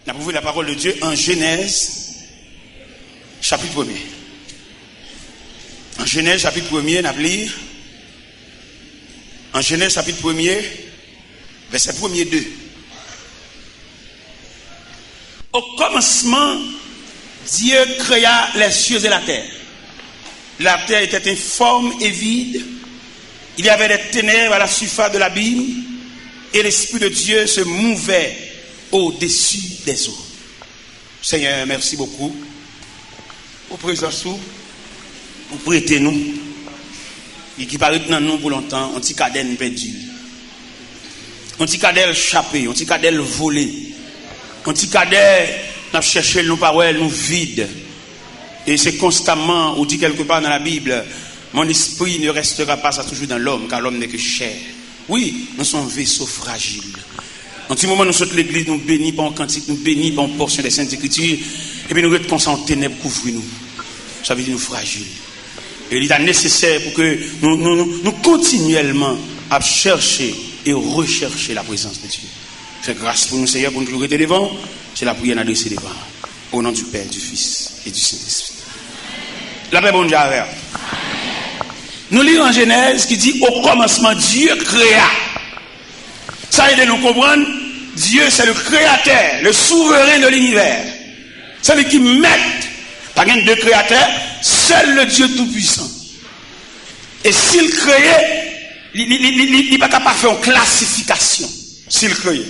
On a prouvé la parole de Dieu en Genèse, chapitre 1er. En Genèse, chapitre 1er, on a lu. En Genèse, chapitre 1er, verset 1er 2. Au commencement, Dieu créa les cieux et la terre. La terre était informe et vide. Il y avait des ténèbres à la surface de l'abîme. Et l'Esprit de Dieu se mouvait au-dessus des eaux. Seigneur, merci beaucoup. Pour présence, pour prêter nous. Et qui paraît dans nous pour longtemps, un petit cadenne perdu. Un petit cadelle échappé, un petit cadelle volé. Un petit cadelle, nous cherché nos paroles, nous vides. Et c'est constamment, on dit quelque part dans la Bible, mon esprit ne restera pas ça toujours dans l'homme, car l'homme n'est que chair. Oui, nous sommes vaisseaux fragiles. En petit moment, nous sommes l'église, nous bénis par un cantique, nous bénis par une portion des Saintes Écritures, et puis nous restons en ténèbres, couvrir-nous. Ça veut dire nous fragiles. Et il est nécessaire pour que nous continuellement à chercher et rechercher la présence de Dieu. C'est grâce pour nous, Seigneur, pour nous toujours être devant. C'est la prière adressée devant. Au nom du Père, du Fils et du Saint-Esprit. La paix, bon Dieu, avec. Nous lisons en Genèse qui dit au commencement Dieu créa. Ça aide à nous comprendre. Dieu c'est le créateur, le souverain de l'univers. C'est lui qui met, pas de créateur, seul le Dieu tout-puissant. Et s'il créait, il n'est pas capable de faire une classification. S'il créait.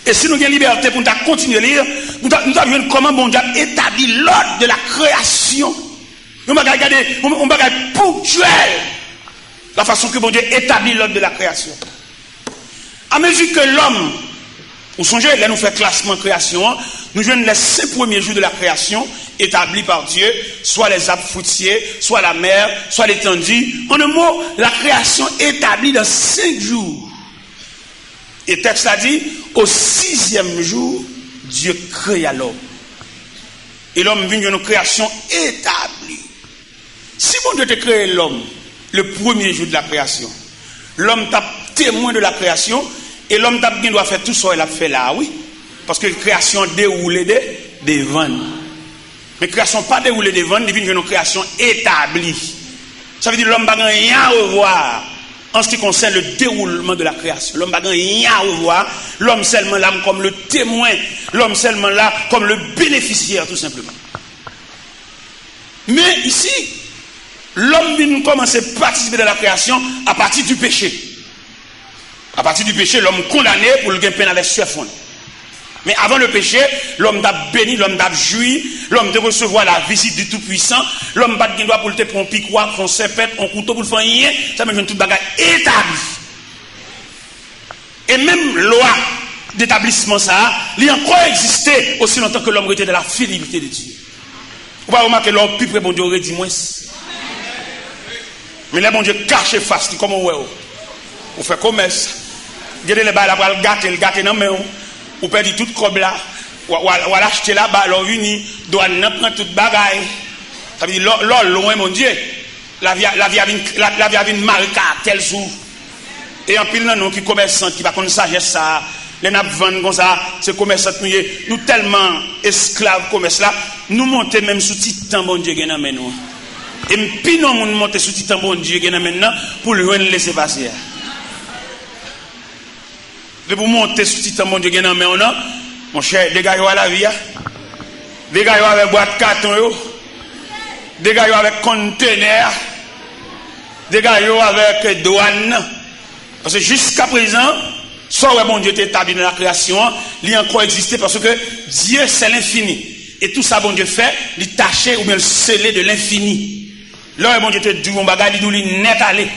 Et si nous avons liberté pour nous continuer à lire, nous avons vu comment bon Dieu établit l'ordre de la création. On va regarder, on va regarder ponctuel la façon que bon Dieu établit l'ordre de la création. À mesure que l'homme, vous songez, là nous fait classement création, nous jouons les 5 premiers jours de la création établis par Dieu, soit les arbres fruitiers, soit la mer, soit l'étendue. En un mot, la création établie dans 5 jours. Et le texte a dit, au 6e jour, Dieu créa l'homme. Et l'homme vient d'une création établie. Si bon Dieu te crée l'homme, le premier jour de la création, l'homme t'a témoin de la création, et l'homme t'a bien doit faire tout ça, il a fait là, oui. Parce que la création déroule des vannes. Mais la création pas déroulée des vannes, il vient d'une création établie. Ça veut dire que l'homme n'a rien à revoir en ce qui concerne le déroulement de la création. L'homme n'a rien à revoir. L'homme seulement là comme le témoin. L'homme seulement là comme le bénéficiaire, tout simplement. Mais ici, l'homme vient commencer à participer de la création à partir du péché. À partir du péché, l'homme condamné pour le gain peine avec sueur. Mais avant le péché, l'homme t'a béni, l'homme t'a joui, l'homme t'a recevoir la visite du Tout-Puissant, l'homme bat doit pour le prendre un piquois, un serpent, un couteau pour le faire rien, ça me donne toute bagarre établie. Et même loi d'établissement ça, il a encore existé aussi longtemps que l'homme était de la fidélité de Dieu. Vous pouvez remarquer l'homme plus près, bon Dieu aurait dit moins. Mais là, bon Dieu cache face, comment on fait commerce. Regardez les balles, le gâter, non, mais on perd toute cob là, ou l'acheter là-bas, alors uni, doit prendre toute bagaille. Ça veut dire, loin, mon Dieu, la vie a une marque à tel jour. Et en pile, non, qui commerçant, qui va comme ça, j'ai ça, les nappes vendent comme ça, c'est commerçant, nous tellement esclaves commerce là, nous montons même sous titan, bon Dieu, qui nous. Et puis nous montons sous titan, bon Dieu, qui maintenant, pour le laisser passer. De pour monter sous titan, mon Dieu, mon cher, dégagez-vous à la vie, dégagez-vous avec boîte carton, dégagez-vous avec conteneur, dégagez-vous avec douane. Parce que jusqu'à présent, soit bon Dieu t'établit dans la création, il a encore existé parce que Dieu c'est l'infini. Et tout ça, bon Dieu fait, il tâché ou bien le scellé de l'infini. Là, bon Dieu te dit, mon bagage, il net aller.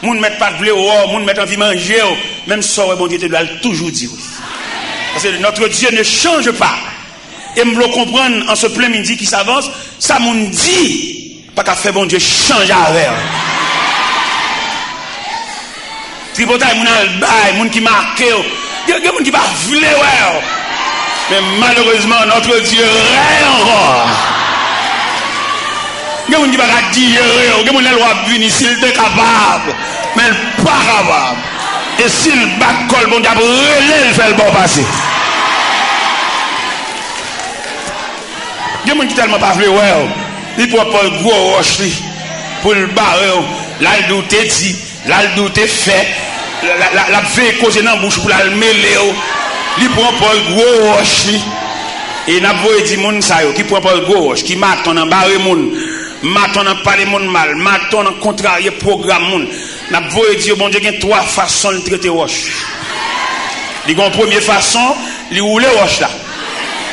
Moun met pas de blé ou moun met envie manger, même ça, bon Dieu te doit toujours dire. Parce que notre Dieu ne change pas. Et me le comprendre en ce plein midi qui s'avance, ça moun dit, pas qu'à faire bon Dieu changer avec. Tripotaille, moun albay, moun qui marque, il y a moun qui va vouler, ouais. Mais malheureusement, notre Dieu règne encore. Il y a moun qui va dire, il y a moun qui va venir s'il est capable, mais il n'est pas capable. Et s'il bat col, bon Dieu, relève, il fait le bon passer. Il y a des gens qui tellement pas voulu, ouais. Il prend pas le gros roche pour le barrer. Là, le doute est dit, là, le doute est fait. La fait causer dans la bouche pour la mêler. Il prend pas le gros roche. Et n'a pas dit moun ça qui prend pas le gros roche, qui m'attend en barrer moun, m'attend en parler moun mal, m'attend en contrarier programme moun. N'a pas dit bon Dieu, il y a trois façons de traiter roche. Il y a une première façon, il roule roche là.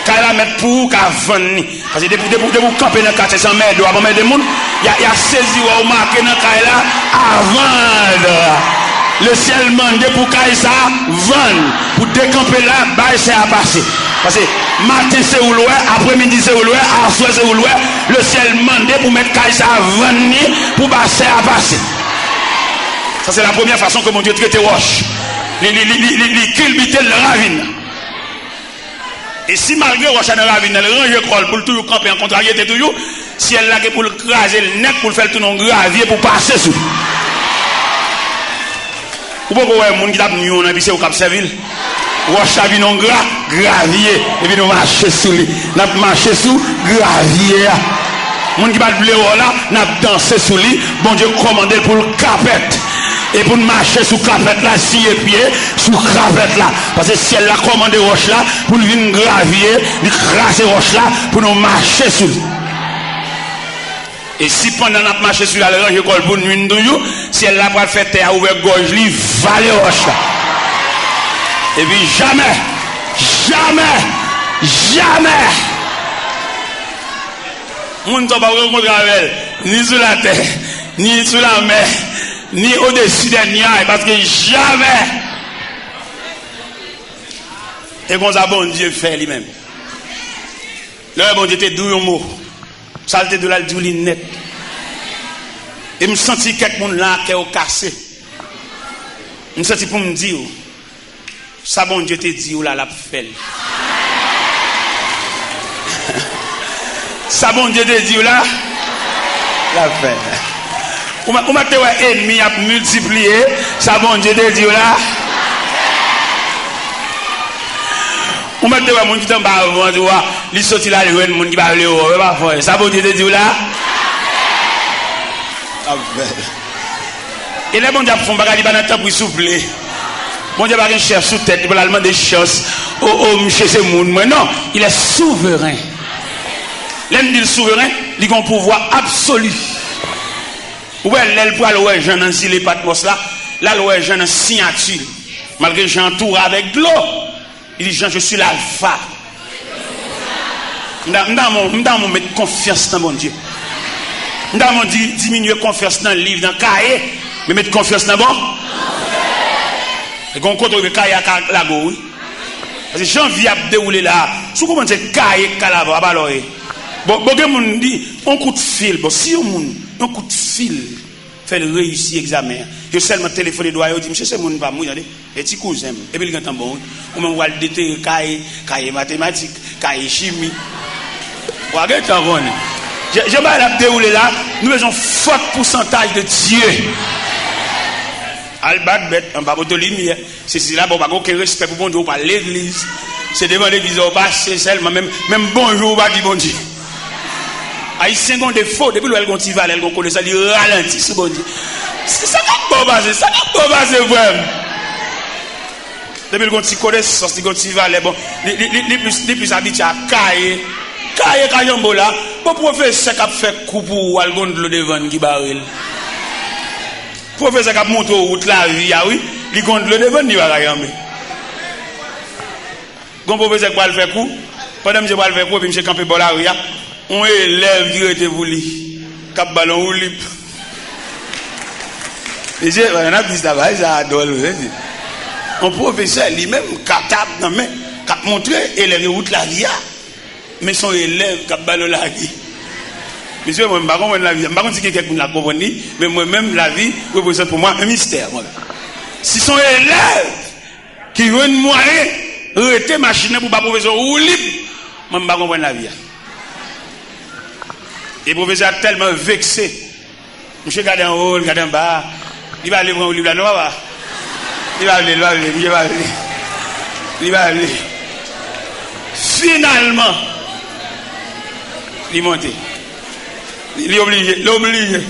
Quand la mettre pour qu'à vendre. Parce que depuis vous camper dans le quartier sans merde, avant de monde, il y a saisi ou marqué dans le là à vendre. Le ciel mande pour qu'il ça vendre. Pour décamper là, bah c'est à passer. Parce que matin c'est où l'ouest, après-midi c'est où l'ouest, à soir c'est où l'ouest. Le ciel mande pour mettre qu'il ça vendre pour passer à passer. Ça c'est la première façon que mon Dieu traite roche. Il culbute le ravine. Et si malgré roche dans la ravine, le range école pour toujours camper en contrariété toujours, si elle l'a pour le craser le nez, pour le faire tout non gravier pour passer sous. Ou pas voir les gens qui tapent nous on a visé au Cap Serville. Roche a vu non gravier et puis nous marcher sous lui. N'a marché sous gravier. Les gens qui battent blé là, n'a dansé sous lui. Bon Dieu commandé pour le capette. Et pour marcher sous capette là, si et pied, sous capette là. Parce que si elle a commandé roche là, pour venir gravier, craser roche là, pour nous marcher sous lui. Et si pendant notre marché sur la range école pour nous toujours, si elle n'a pas fait terre ouvert gorge, lui va les roches là. Et puis jamais, on ne peut pas rencontrer avec elle, ni sur la terre, ni sur la mer, ni au-dessus des nuages, parce que jamais. Et comme ça, bon Dieu fait lui-même. Le bon Dieu te dit un mot. Ça te de la dit net. Et me senti quelqu'un là qui est cassé. Me senti pour me dire ça bon Dieu te dit ou là la fait. Ça bon Dieu te dit ou là la fait. Ou m'a te ouais ennemi a multiplié, ça bon Dieu te dit ou là. On m'a dit que mon qui tombe avant de voir, il sorti là, le monde qui va aller au pas fort. Ça veut dire de là. Et là, bon Dieu font bagarre, il va dans temps pour souffler. Bon Dieu va rien chercher sous tête, il va demander des choses. Monsieur c'est monde, mais non, il est souverain. L'homme dit souverain, il a un pouvoir absolu. Ouais, elle pour aller Jean dans les patmos là, là le Jean dans signature. Malgré j'entoure avec de l'eau. Il dit, Jean, je suis l'alpha. M'dam mon mettre confiance dans mon Dieu. M'dam mon diminuer confiance dans le livre, dans le cahier, mais mettre confiance dans bon. Et qu'on compte le cahier à la go, oui. Parce que Jean vient à dérouler là. Si vous commencez cahier à la go, alors, bon, on dit, un coup de fil, bon, si un coup de fil fait le réussir l'examen, je seulement téléphoné doigt, je dis, monsieur, c'est mon pas mouillé, et petit cousin, et puis il entend bon, ou même va le déterrer, cahier mathématiques, cahier chimie. Ou à quel temps, je vais la dérouler là, nous avons un fort pourcentage de Dieu. Albat bête, en bas de lumière, c'est là, bon, pas aucun respect pour bon Dieu, pas l'église. C'est devant l'église, on passe seulement, même bonjour, pas dit bon Dieu. Haïtien ont des faux, depuis qu'elle continue à aller, elle connaît ça, il ralentit, c'est bon Dieu. C'est ça qui est basé, ça qui est basé vraiment. Depuis qu'elle connaissance, il continue à aller, bon, les plus habitués à cailler, là, bon, professeur qui a fait coup pour algon de l'eau devant qui barre. Professeur qui a montré au route la vie, ah oui, il compte le devant, il va rayer. Quand professeur qui va le faire coup, pendant que je vais le faire coup, puis je vais camper pour la rue, on élève qui était voulu, cap ballon ou lip. Et j'ai, on a dit ça, ça adore. Un professeur lui-même, capable, non mais, cap montré, élève route la vie, mais son élève cap ballon la vie. Monsieur, moi, je ne sais pas la vie, je ne sais pas si quelqu'un l'a compris, mais moi-même, la vie représente pour moi un mystère. Moi. Si son élève qui veut une moyen, arrêter machine pour pas professeur ou libre, moi, je ne sais pas comprendre la vie. Et le professeur a tellement vexé. Monsieur regarde en haut, regarde en bas. Il va aller prendre le livre là, non, va. Il va aller. Finalement, Il monte. Il est obligé. L'obligé.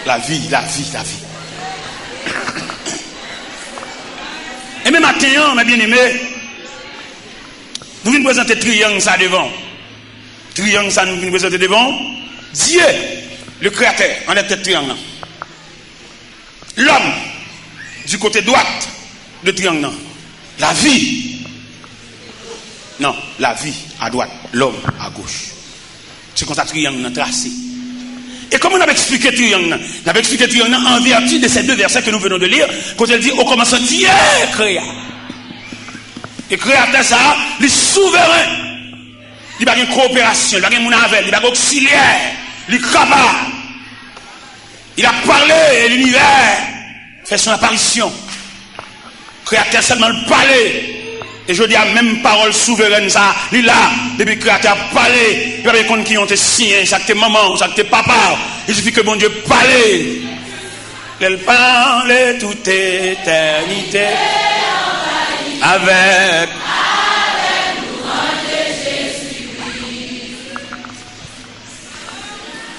La vie. Et même matin, mes bien-aimés, nous venons présenter triangle ça devant. Triangle ça nous venons présenter devant. Dieu, le créateur, en est tête triangle. L'homme, du côté droite de triangle. La vie. Non, la vie à droite, l'homme à gauche. C'est comme ça que triangle tracé. Et comment on a expliqué triangle? On a expliqué triangle en vertu de ces deux versets que nous venons de lire, quand il dit au commencement Dieu créa. Et créateur ça, il est souverain. Il n'y a pas de coopération, il n'y a pas de monnaie, il n'y a pas d'auxiliaire, il est capable. Il a parlé et l'univers fait son apparition. Créateur seulement le parler. Et je dis à même parole souveraine ça, il est là, depuis que créateur a parlé, il n'y a pas de qui ont été signés, ça que tes mamans, ça que tes papas, il suffit que bon Dieu parle. Elle parle toute éternité avec Jésus-Christ.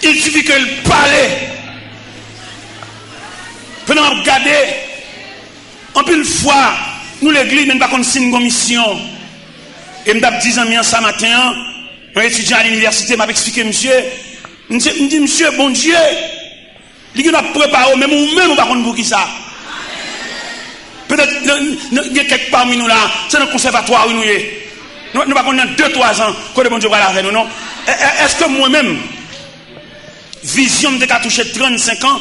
Il suffit qu'elle parle. Pendant regarder, en plus fois, nous l'église, même pas qu'on signe une mission. Et je me dis, 10 ans, ça matin, un étudiant à l'université m'a expliqué, monsieur, me dit, monsieur, bon Dieu, il a préparé, même ou même, on va pour qui ça. Peut-être, il y a quelques parmi nous là, c'est un conservatoire où nous y nous ne pas 2-3 ans, que le bon Dieu va la faire, nous, non? Est-ce que moi-même, vision de toucher 35 ans,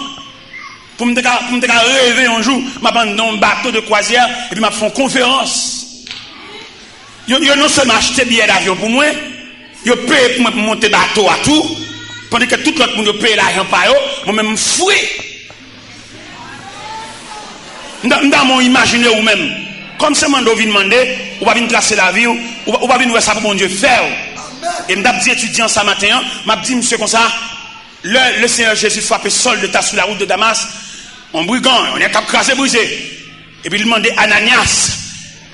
pour me rêver un jour, je vais dans un bateau de croisière et puis je fais une conférence. Ils non seulement acheté billet d'avion pour moi, ils payent pour monter bateau à tout, pendant que tout l'autre monde paye l'argent par eux, moi-même fouille. Dans mon imaginaire ou même, comme c'est mon vient demander, on va venir tracer la vie, on va venir voir ça pour mon Dieu faire. Et je dis étudiant ce matin, je dis monsieur comme ça, le Seigneur Jésus frappait sol de tas sur la route de Damas, en brigand, on est crasé, brisé. Et puis il demandait Ananias,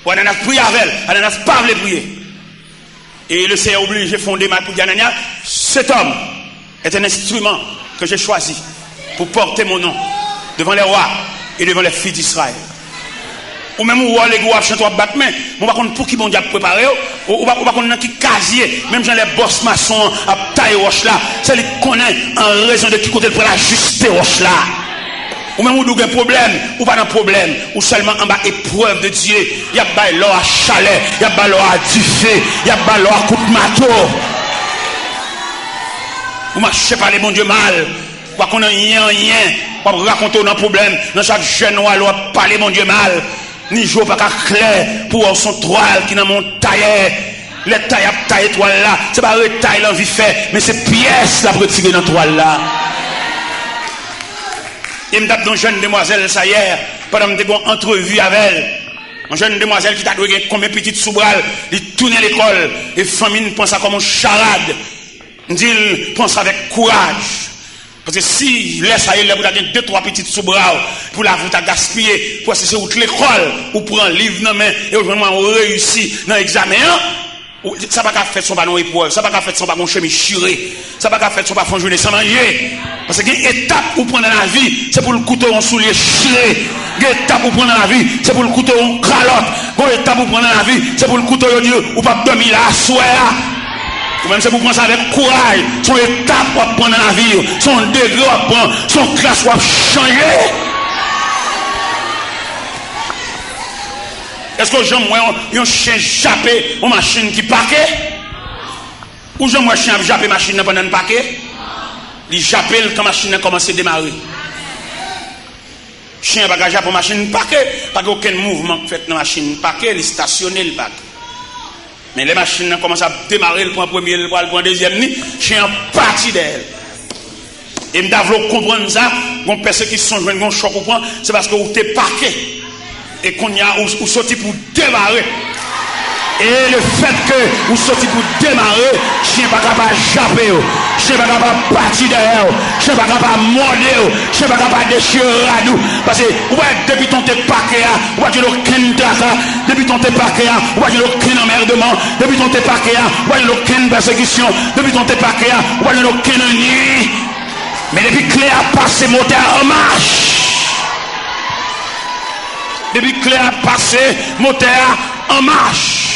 pour Ananias prier avec elle, Ananias pas voulait prier. Et le Seigneur obligé de fonder pour dire Ananias, cet homme est un instrument que j'ai choisi pour porter mon nom devant les rois et devant les filles d'Israël. Ou même où les gars chantent à battre main, on va pour qui bon Dieu préparé, ou va qu'on qui casier, même dans les boss maçons à taille roche là, c'est lui connaît en raison de qui côté pour la juste roche là. Ou même où il y a un problème, ou pas un problème, ou seulement en bas épreuve de Dieu, il y a pas l'or à chalet, il y a pas l'or à duffé, il y a pas l'or à coup de marteau. Vous marchez pas les bon Dieu mal, ou qu'on a rien, ou raconter un problème, dans chaque jeune ou alors parler mon Dieu mal. Ni jour pas clair pour son toile qui dans mon tailleur. Les taille toile là, c'est pas retaille l'envie fait, mais c'est pièce là pour tirer dans toile là. Et me tape dans une jeune demoiselle ça hier, pendant que j'ai une entrevue avec elle. Une jeune demoiselle qui t'a donné combien de petites sous-bras, il tourne à l'école, et famille pense ça comme une charade. Il pense avec courage. Parce que si laisse à elle, vous avez 2-3 petites sous-bras pour la vous gaspiller, pour c'est où l'école, ou pour un livre dans main, et vraiment on réussit dans l'examen, ça va pas faire son ballon épreuve, ça va pas faire son ballon chemise chiré, ça va pas faire son ballon journée sans manger. Parce que l'étape pour prendre dans la vie, c'est pour le couteau en soulier chiré. L'étape pour prendre dans la vie, c'est pour le couteau en calotte. L'étape pour prendre dans la vie, c'est pour le couteau en dire, ou pas dormir là, soir. Ou même c'est pour prendre ça avec courage. Son étape pour prendre dans la vie, son degré pour prendre, son classe pour changer. Est-ce que j'aime un chien jappé une machine qui paquet? Ou j'aime un chien jappé machine pendant un paquet? Il jappé quand la machine a commencé à démarrer. Chien bagage pour machine paquet, pas aucun mouvement fait dans la machine paquet, il stationné le paquet. Mais les machines commencent à démarrer, le point premier, le point deuxième, chien parti d'elle. Et je dois comprendre ça, quand personne qui sont joués, un choc au point, c'est parce que vous êtes paquet. Et qu'on y a ou sorti pour démarrer. Et le fait que vous sortez pour démarrer, chien pas capable de japper, chien pas capable de partir derrière, chien pas capable de morder, chien pas capable de déchirer radou. Parce que, ouais, depuis ton t'es paquet, ouais, tu l'as aucun traca, depuis ton t'es paquet, ouais, tu l'as aucun emmerdement, depuis ton t'es paquet, ouais, tu l'as aucune persécution, depuis ton t'es paquet, ouais, tu l'as aucun ennui. Mais depuis que clé a passé, moteur en marche. Depuis que clé a passé, moteur en marche.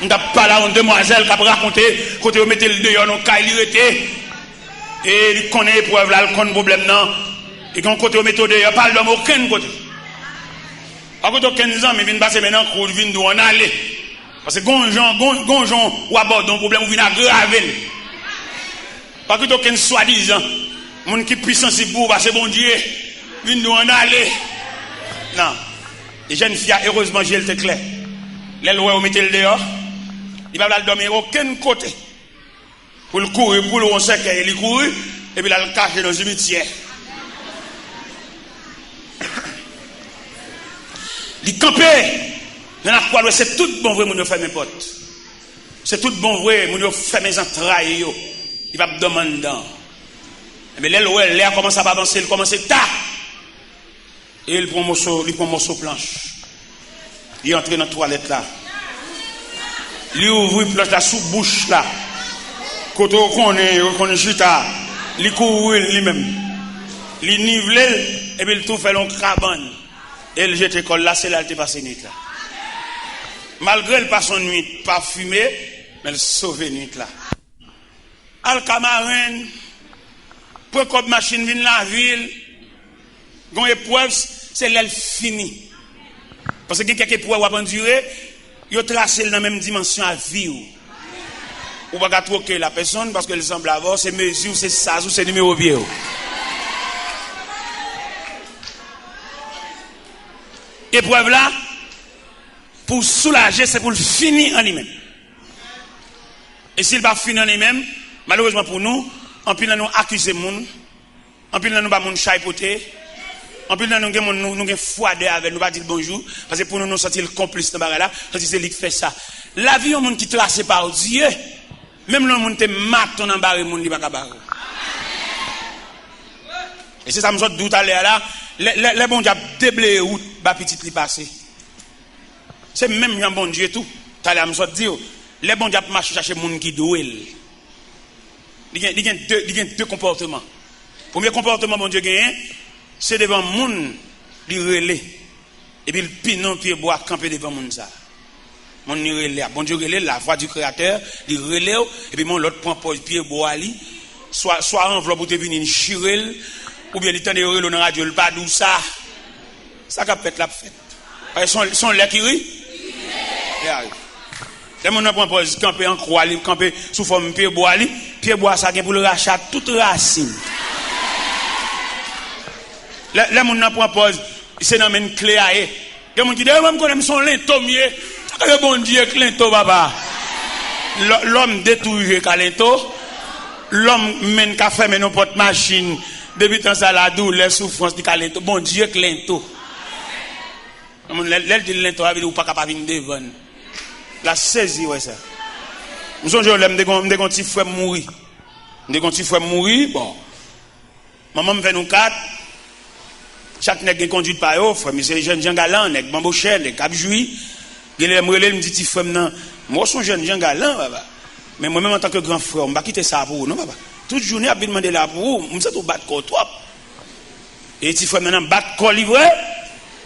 On a parlé à une demoiselle qui a raconté côté où mettez le dehors dans caille et il connaît l'épreuve là, il connaît le problème non. Et quand côté où mettez le dehors, parle d'homme aucun côté. À côté de 15 ans, mais vient passer maintenant qu'on vient d'où on aller. Parce que gonjon ou aborde un problème ou vient aggraver. Pas que aucun soi-disant monde qui puissant si pour parce que bon Dieu vient d'où on aller. Non. Les jeunes filles heureusement j'ai le clair. Les lois où mettez le dehors. Il va pas dormir aucun côté. Pour le courir, pour le on sait qu'il est couru, et puis il va le cacher dans le cimetière. Il campé. Il y en a quoi, c'est tout bon vrai, mon fait mes potes. C'est tout bon vrai, mon fait mes entrailles. Il va me demander. Mais là, l'air commence à avancer, il commence à tard. Et il prend un morceau planche. Il entre dans la toilette là. Il ouvre une planche là sous bouche là. Quand on est chita, il court lui-même. Il nivelle et puis il tout fait long crabane. Et il jette l'école là, c'est là qu'il passe nuit là. Malgré le passe nuit parfumé, mais il sauve nuit là. Alcamarin, pour que machine vienne la ville, gon épreuve, c'est l'aile fini. Parce que quelques épreuves à endurer, ils ont tracé dans la même dimension à vivre. Ou pas troquer la personne parce qu'elle semble avoir ses mesures, ses sas ou ses numéros vieux. Épreuve là, pour soulager, c'est pour le finir en lui-même. Et s'il va finir en lui-même, malheureusement pour nous, en plus nous accuser moun, en plus nous pas moun chaipoter, en plus nous avons froidé avec nous pas dire bonjour parce que pour nous sentir le complice dans bagarre là, c'est lui qui fait ça. La vie on monde qui tracé par Dieu, même le monde te maton en barre monde li pas capable. Et c'est ça me sort tout à l'heure là, les bon Dieu déblayer route ba petite li passer. C'est même un bon Dieu tout. Tout à l'heure me sort dire les bon Dieu marcher chercher monde qui douel. Il y a deux comportements. Premier comportement bon Dieu gagne, c'est devant monde li relais et puis le pinon pied bois camper devant monde ça. Mon ni relais, bon Dieu relais la voix du créateur, li relais et puis mon l'autre prend pied bois li soit enveloppe pour te venir chirel ou bien il tande relais dans radio le pas d'où ça qu'a fait la fête. Son lait qui rit. Les gens prend pause camper en croix li camper sous forme pied bois ça gain pour le rachat toute racine. Les gens prend pause c'est dans une clé à eux. Les gens qui disent même connaît son lento mieux. Le bon Dieu lento papa. L'homme détruit lento. L'homme mène qu'a fermer nos portes machine depuis temps ça la douleur souffrance du lento. Bon Dieu lento. L'aile dit lento avec ou pas capable venir devant. La saisie ouais ça. Nous sommes me de petit frère mourir. De petit frère mourir bon. Maman me fait nous quatre. Chaque nèg conduit par eux, frère, c'est jeune Jean Galant, nèg Bambochel, nèg Capjoui. Il me dit petit frère non, moi son jeune Jean Galant papa. Mais moi même en tant que grand frère, on va quitter ça pour non papa. Toute journée a demandé là pour vous, me ça tout battre corps trop. Et petit frère maintenant battre corps livré,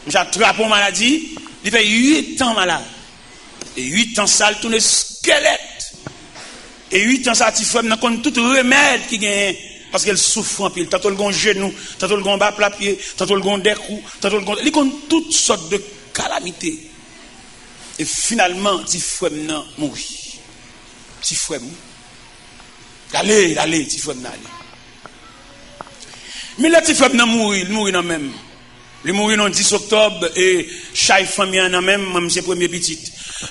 j'attrape une maladie, il fait 8 ans malade. Et 8 ans ça il tourne squelette. Et 8 ans ça petit frère maintenant connaît tout remède qui gagne. Parce qu'elle souffre en pile, tantôt le gon genou, tantôt le gon bas plat pied, tantôt le gon décou, tantôt le gon. Il connaît toutes sortes de calamités. Et finalement, petit frère nan mourit. Petit frère mou. Allez, petit frère nan allez. Mais le petit frère nan mourit, il mourit nan même. Il mourit le 10 octobre et chaque famille nan même c'est premier petit.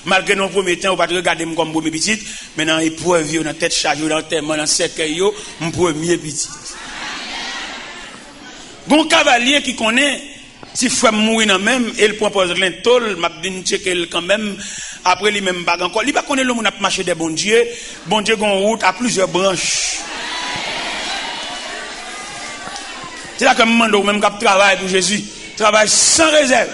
Malgré nos premiers temps, on va pas regarder comme premier petit, mais dans l'épreuve, dans tête chargée, dans tête, dans cercueil, mon premier petit. Bon cavalier qui connaît, Si frère mourir dans même, il propose l'intol, m'a dit checker quand même, après lui même bag encore. Il pas connaît le monde a marché des bon Dieu gon route à plusieurs branches. C'est là que me demande même cap travail pour Jésus, travail sans réserve.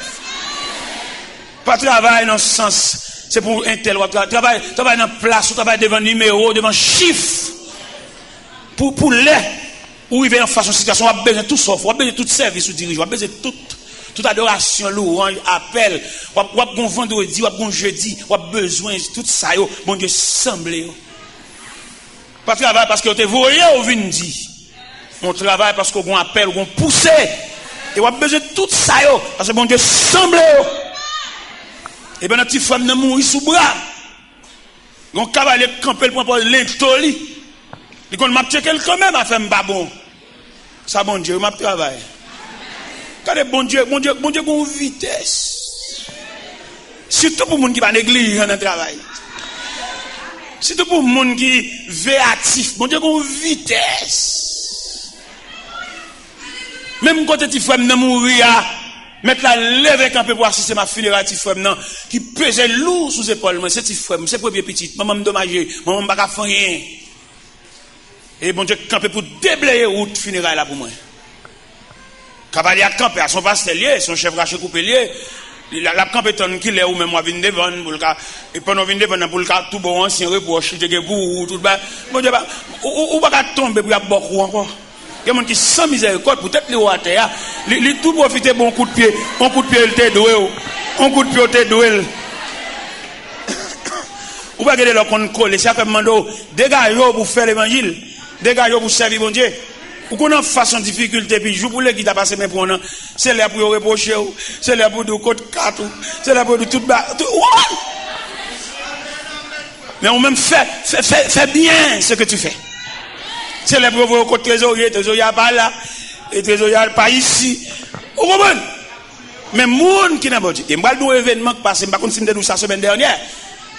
Pas travail dans ce sens, c'est pour un tel travail dans place, travail devant numéro, devant chiffre. Pour les où il vient en face de situation, on a besoin de tout sauf, on a besoin de tout service ou dirigeant, on a besoin de toute adoration, louange, appel, on a bon vendredi, on a bon jeudi, on a besoin de tout ça, bon Dieu, semblé. Pas travail parce que vous te voyez ou vient dire. On travaille parce qu'on appelle, on pousse. Et on a besoin de tout ça, parce que bon Dieu, semblé. Et bien, notre petit femme n'a mouru sous bras. On cavalier camper le point pour l'intoli. Et qu'on m'a checké quand même à faire un babon. Ça, bon Dieu, m'a travaillé. Quand bon Dieu, une vitesse. Surtout pour les gens qui ne négligent dans le travail. Surtout pour les gens qui sont véatifs. Bon Dieu, une vitesse. Même quand tu fais mourir, mettre la lèvre camper pour assister ma funéraille, tu fais qui pesait lourd sous épaules. C'est petit frère, c'est premier petit. Maman me dommagé, maman me pas faire rien. Et bon Dieu, camper pour déblayer route funéraille là pour moi. Cavalier a campé à son pastel, son chef raché coupé lié. La campétonne qui est ou même moi vinn devant pour le cas et pendant vinn devant pour le cas tout bon ancien reproche de pour tout bas. Bon Dieu, ou pas tomber pour y avoir beaucoup encore. Il y a des gens qui sans miséricorde peut-être les à terre, les tout profiter bon coup de pied, un coup de pied il te doué, un coup de pied il te doué. Ou pas regarder leur compte coller, c'est comme mando dégage pour faire l'évangile, dégage pour servir bon Dieu. Ou qu'on a façon difficulté puis jour pour les qui t'a passé mais pour c'est là pour reprocher, c'est là pour de côté 4, c'est là pour de tout bas. Mais on même fait bien ce que tu fais. C'est là pour voir côté trésorier pas là et trésorier pas ici. Vous comprenez? Mais monde qui n'a pas dit. Et moi le événement qui passé, pas comme si me ça semaine dernière.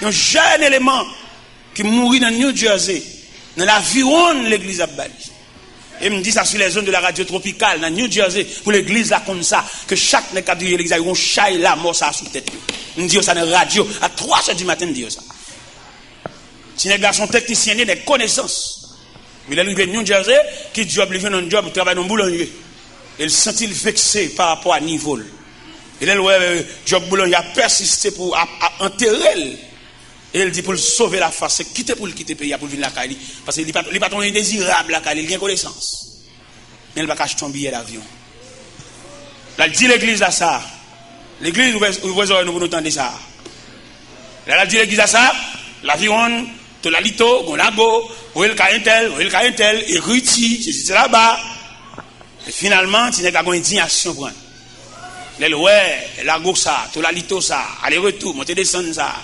Un jeune élément qui mourit dans New Jersey, dans l'aviron de l'église à Bali. Et me dit ça sur les zones de la radio tropicale dans New Jersey pour l'église là comme ça que chaque n'est qu'à dire l'église a un chai là mort ça sous tête. Me dit ça dans la radio à 3h du matin me dit ça. Si les garçons techniciens des connaissances. Mais là il vient New Jersey qui job lui vient un job travaille dans boulanger. Il sent-il vexé par rapport à niveau. Et là le job boulanger a persisté pour enterrer. Et il dit pour le sauver la face, c'est quitter pour le quitter le pays pour venir la Cali. Parce qu'il n'est pas indésirable la Cali, il a une connaissance. Mais il va acheter un billet d'avion. Là, il dit l'église à ça. L'église, vous nous entendez ça. Là, il dit l'église à ça. L'avion, de la lito, gonago, où est le caïntel, et ruti, c'est là-bas. Et finalement, il n'y a pas d'indignation pour elle. Ouais, la go ça, de la lito ça, aller-retour, monter descendre ça.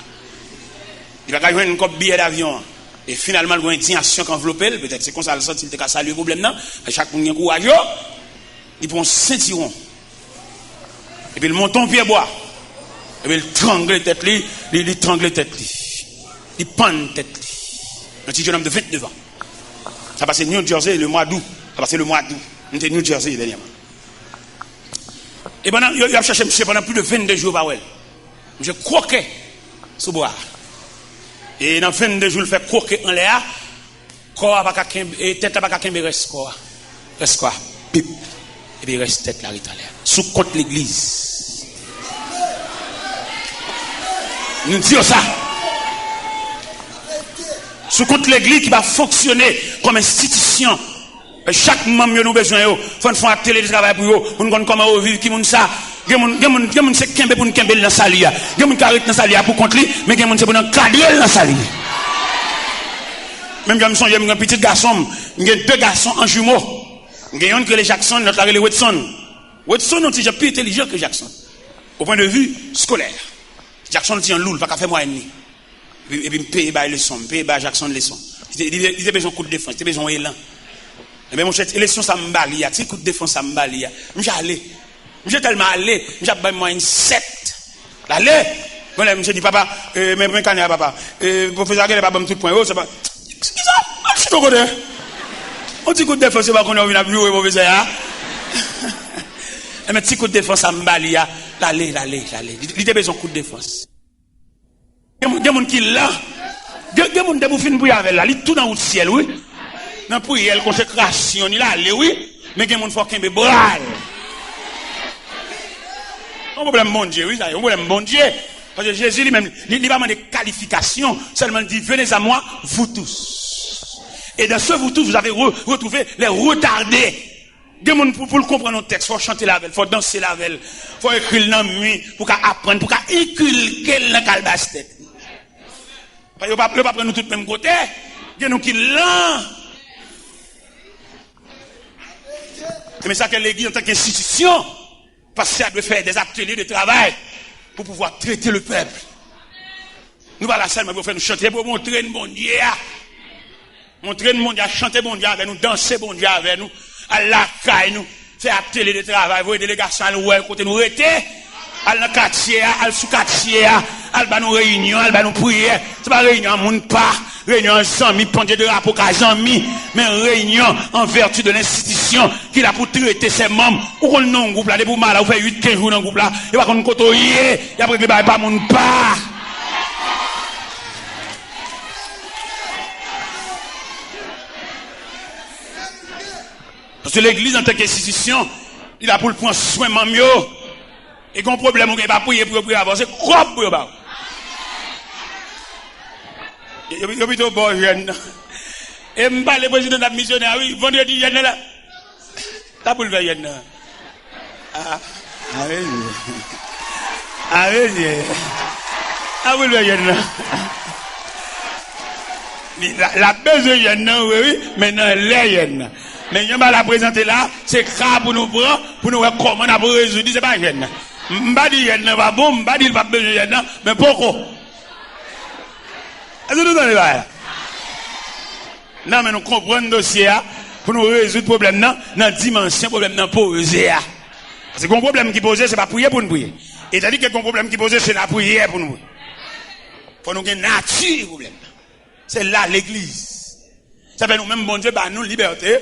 Il va gagner un billet d'avion. Et finalement, il y a une indignation qui enveloppe. Peut-être c'est comme ça, il a salué le problème. Chaque monde a un courage. Il prend un ceinturon. Et puis il monte en pied bois. Et puis il trangle la tête. Il trangle la tête. Il pend la tête. Un petit jeune homme de 29 ans. Ça a passé New Jersey le mois d'août. Ça a passé le mois d'août. On était New Jersey dernièrement. Et pendant, il a cherché monsieur pendant plus de 22 jours par elle. Je croquais sous bois. Et dans 22 jours, il fait croquer en l'air. Corps pas et tête pas qu'à reste quoi. Reste quoi? Pip. Et puis reste tête là en l'air. Sous contre l'église. Nous disons ça. Sous contre l'église qui va fonctionner comme institution. Chaque membre nous besoin yo, faut faire un télétravail pour eux, pour nous connaître comment vivre qui moun ça. Gen c'est kembe pour nous kembe dans salia. Gen moun carré dans salia pour contre lui, mais gen moun c'est pour nous cadrer dans salia. Même quand je suis un petit garçon, j'ai deux garçons en jumeaux. J'ai un que les Jackson, l'autre les Watson. Watson est plus intelligent que Jackson. Au point de vue scolaire. Jackson est un loul, pas qu'à faire moi ennemi. Et puis me paye les leçons, me paye Jackson les leçons. Il a besoin de coup de défense, il a besoin d'élan. Et bien mon cher, élection ça me balie, petit coup de défense ça me balie. Je suis allé. Je suis tellement allé, je suis moi une 7. Allez. Bon là, monsieur dit papa, mais canne papa. Professeur Guel pas bon tout point haut, c'est pas. Qu'est-ce que ça? Je suis trop content. On dit coup de défense c'est pas qu'on a vu la plus professeur. Un petit coup de défense à Mbalia. Allez. Il a besoin de coup de défense. Il y a des gens qui là. Il y a des gens qui fin pour avec là. Il tout dans le ciel, oui. Dans la prière, consécration, il a allé, oui. Mais il y a des gens qui font qu'un bébral. Un problème bon Dieu, oui, ça y est, un problème bon Dieu. Parce que Jésus lui-même, il n'a pas demandé de qualification. Seulement il dit, venez à moi, vous tous. Et dans ce vous tous, vous avez retrouvé les retardés. Des gens pour le comprendre nos textes, il faut chanter la veille, il faut danser la veille, il faut écrire dans la nuit, pour apprendre, pour inculquer dans la calebasse tête. Parce que ne pas prendre nous tous le même côté. Il y a nous qui l'ont. Mais ça que l'église en tant qu'institution, parce que ça doit faire des ateliers de travail pour pouvoir traiter le peuple. Nous voilà seulement pour faire nous chanter, pour montrer le bon Dieu. Montrer le bon Dieu, chanter bon Dieu avec nous, danser bon Dieu avec nous. À la caille nous, faire atelier de travail, voir des délégations à nous, côté nous rester, à la quartier, à la sous-quartier, à la nous réunion, à la nous prière. C'est pas réunion, mon pas, réunion ensemble, mi pendant de rapport qu'à Jean-Mi, mais réunion en vertu de l'institution qui a pour traiter ses membres. Ou qu'on non groupe là, des pour mal, ou fait 8-15 jours dans le groupe là, et pas qu'on côtoyer, et après que pas mon pas. Parce que l'église en tant qu'institution, il a pour le prendre soin de mieux. Et qu'on problème, on ne peut pas prier pour avancer, quoi pour eux. Il y a plutôt bon jeune. Et je parle le président de la missionnaire, oui, vendredi, il y a là. T'as pour le faire, il y a Ah, oui. Ah, oui. Ah, vous le faire, il y a la besoin, il y a oui, maintenant, il y a mais je vais la présenter là, c'est grave pour nous prendre, pour nous voir comment on a résoudre, c'est pas jeune. M'ba dit jeune pas bon, m'ba dit pas besoin jeune, mais pourquoi? Est-ce que nous allons là? Non, mais nous comprenons le dossier pour nous résoudre le problème dans la dimension, problème dans posé. Parce que le problème qui pose, c'est pas prier pour nous prier. Et c'est-à-dire que le problème qui pose, c'est la prière pour nous. Pour nous avoir une nature problème. C'est là l'église. Ça fait nous-mêmes, bon Dieu, bah nous liberté.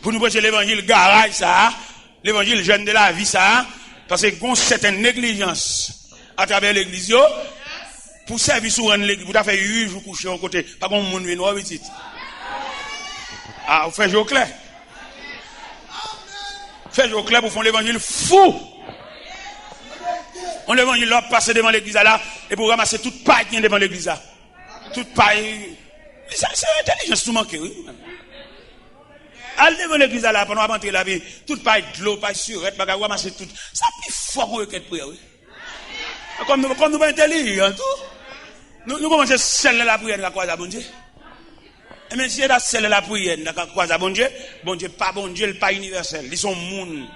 Pour nous prêcher l'évangile garage, ça, l'évangile jeune de la vie, ça, parce qu'il y a une certaine négligence à travers l'église, pour servir sur l'église, vous avez fait 8 jours coucher au côté, pas comme mon nuit noir, petit. Ah, vous faites jour clair. Faites jour clair pour faire l'évangile fou. On l'évangile là, passer devant l'église là, et pour ramasser toute paille qui est devant l'église là. Toute paille. C'est intelligence tout manqué, oui. Allez devant l'église là, pendant qu'on entrer la vie, toute paille de l'eau, paille surette, bagarre, ramasser tout. Ça plus fort qu'on requête prière, oui. Comme nous pas intelligents, tout. Nous commençons à sceller la prière de la croix à bon Dieu. Et même si on a scellé la prière de la croix à bon Dieu, pas bon Dieu, pas universel. Ils sont moun.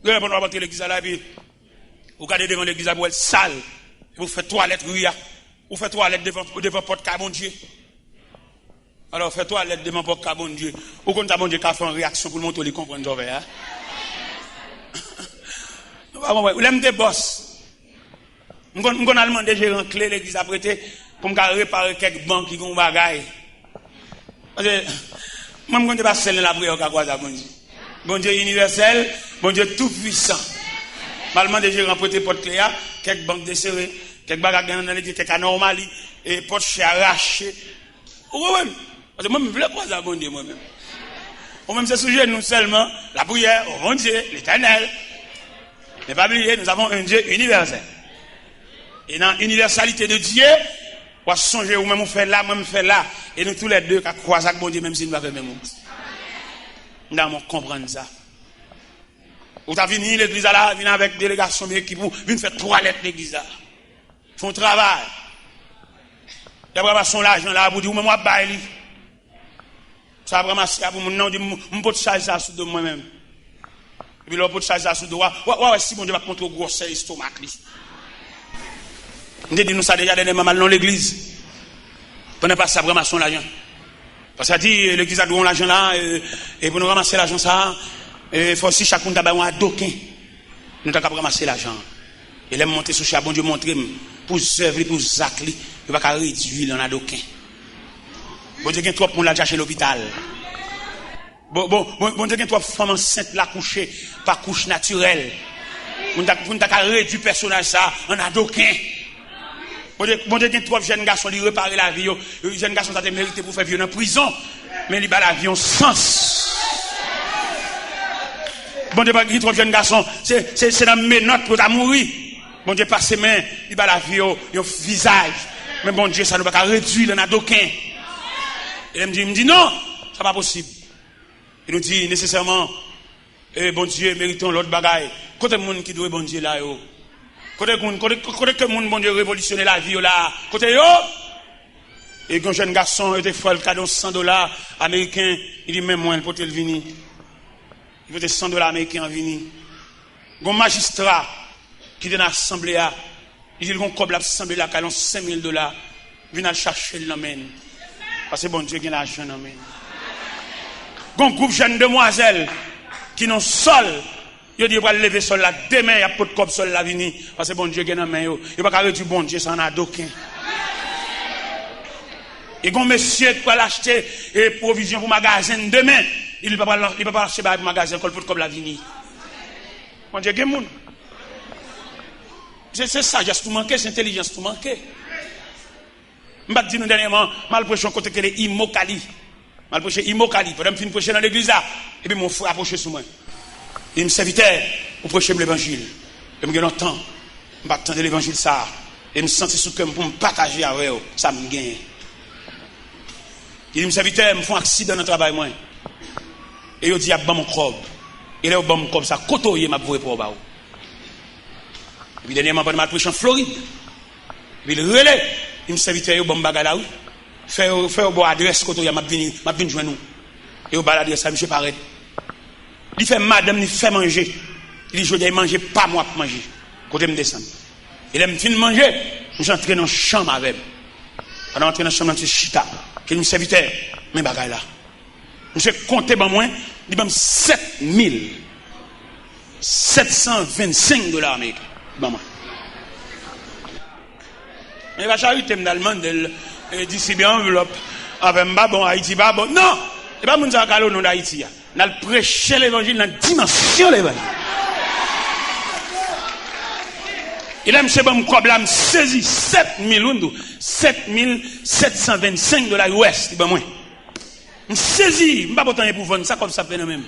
Pendant qu'on entrer l'église là, puis, vous regardez devant l'église là, pour être sale. Vous faites toilette, oui, vous faites toilette devant porte bon Dieu. Alors, fais toilette devant porte bon Dieu. Ou quand ta bon Dieu qui a fait une réaction pour le montrer, il comprend le hein? Vous l'aimez des boss. Je vais demander gérant clé l'église à prêter pour me réparer quelques banques qui ont des bagailles. Parce que, moi, je ne vais pas sceller la prière à quoi ça, bon Dieu. Bon Dieu universel, bon Dieu tout puissant. Je vais demander gérant prêter porte clé, quelques banques desserrées, quelques bagages dans l'église, quelques anomalies, et porte chez arraché. Parce que moi, je veux pas ça, bon Dieu, moi-même. Moi-même, c'est sujet, nous seulement, la prière, au bon Dieu, l'éternel. Ne pas oublier, nous avons un Dieu universel. Et dans l'universalité de Dieu, on va songer, ou même on fait là, moi, je fais là. Et nous tous les deux, qui croisent avec bon Dieu, même si nous ne faisons pas même chose. Nous devons comprendre ça. Vous avez venu l'église là, venez avec délégation d'équipe, venez faire toilette l'église là. Font travail. Il y a vraiment son l'argent là, pour dire, moi, je baille. Ça va ramasser pour mon nom, je peux charger ça sous de moi-même. Et puis là, je peux charger ça sous de moi. Ouais, si mon Dieu va te montrer gros estomac. On dit nous ça déjà dernièrement mal dans l'église. Pendant pas ça vraiment son l'argent. Parce que dit l'église a donné l'argent là et pour nous ramasser l'argent ça, il faut aussi chacun d'avoir un doquin. Nous t'as ramasser l'argent. Et les monter sur chat bon Dieu montrer pour servir pour Zachli, il va réduire dans un doquin. Bon Dieu, il y a trop de monde là chez l'hôpital. Bon Dieu, trois femmes enceintes la coucher par couche naturelle. On t'a réduit le personnage ça en adoquin. Bon Dieu, trois jeunes garçons qui réparent la vie. Les jeunes garçons ont mérité pour faire vivre en prison. Mais ils ont la vie en sens. Bon Dieu, trois jeunes garçons, c'est dans mes notes pour mourir. Bon Dieu, par ses mains, il a la vie au visage. Mais bon Dieu, ça ne va pas réduire le nadoquin. Et il me dit non, ça n'est pas possible. Il nous dit nécessairement, bon Dieu, méritons l'autre bagaille. Côté monde qui doit bon Dieu là, côté que monde bon Dieu révolutionner la vie là, côté yo. Et quand un jeune garçon était fait le cadeau $100 américains, il dit même moi, il peut le venir. Il peut $100 américains en venir. Un magistrat qui est dans l'assemblée, il dit qu'on coble l'assemblée là, cadeau $5,000, il vient chercher l'amène. Parce que bon Dieu qui a l'argent l'amène. Un groupe de jeunes demoiselles qui n'ont sol, ils disent qu'ils vont lever sol là, demain il y a pas de cob sol là venir. Parce que bon Dieu qui a l'argent, il ne va pas réduire bon Dieu, ça en a d'aucun. Et quand monsieur qui va l'acheter et provision pour magasin demain, il ne va pas acheter pour magasin comme la venir. Mon Dieu, il y a des gens. C'est sagesse tout manqué, c'est intelligence tout manqué. Je vais dire dernièrement, mal prêché côté que les Imokali. Mal prêché Imokali. Pendant que je prêcher dans l'église là, et puis mon frère a prêché sur moi. Il me servitait pour prêcher l'évangile. Et je me longtemps, je vais attendre l'évangile ça. Et je me sentais sous cœur pour me partager avec eux. Ça me gagne. Il me servitait, me font un accident dans le travail moi. Et il dit à mon crob. Et là, au comme ça, côtoyer m'a voué pour bas. Et puis dernièrement, pendant ma prêche en Floride. Et puis le relais, il me servitait au bon bagala. Faire au bon adresse côtoyer m'a venu joindre nous. Et au bas l'adresse, ça, monsieur paraît. Il fait madame, il fait manger. Il dit, je dois manger, pas moi pour manger. Côté me descendre. Et là, me fin de manger, je suis entré dans la chambre avec. Pendant entrer dans la chambre, je suis chita. Qu'il me serviteur, mais bagaille là. Je suis compté ben moi, il m'a $7,725 américains. Ben moi. Mais la charité me demande d'ici bien enveloppe. Avec moi, bon, Haïti, pas bon. Non! C'est pas mon zakalo non d'Haïti. On a prêché l'évangile dans la dimension de l'évangile. Et là, monsieur, bon, comme là, me saisi $7,725 US, ben moi. Me saisi, m'pas pas pour vendre ça comme ça fait même.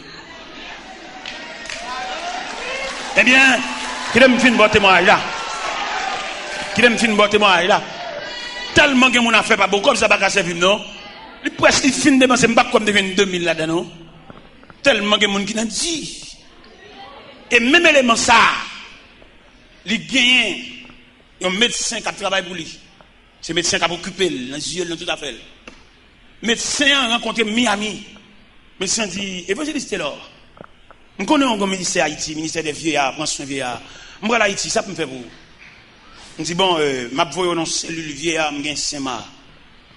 Eh bien, qui me fait un bon témoignage là. Tellement que mon affaire pas beaucoup comme ça pas servir non. Il presque fin de dépenser pas comme devient 2000 là-dedans non. Tellement que mon qui n'a dit. Et même élément ça, il gagne un médecin qui travaille pour lui. C'est médecin qui a occupé dans les yeux tout à fait. Médecin a rencontré Miami. Médecin dit évangéliste là. On connaît un ministère Haïti, ministère des vieillards, prend soin des vieillards. Moi à Haïti, ça peut me faire pour. On dit bon, m'a voyé dans cellule vieillard, m'gain Saint-Mar.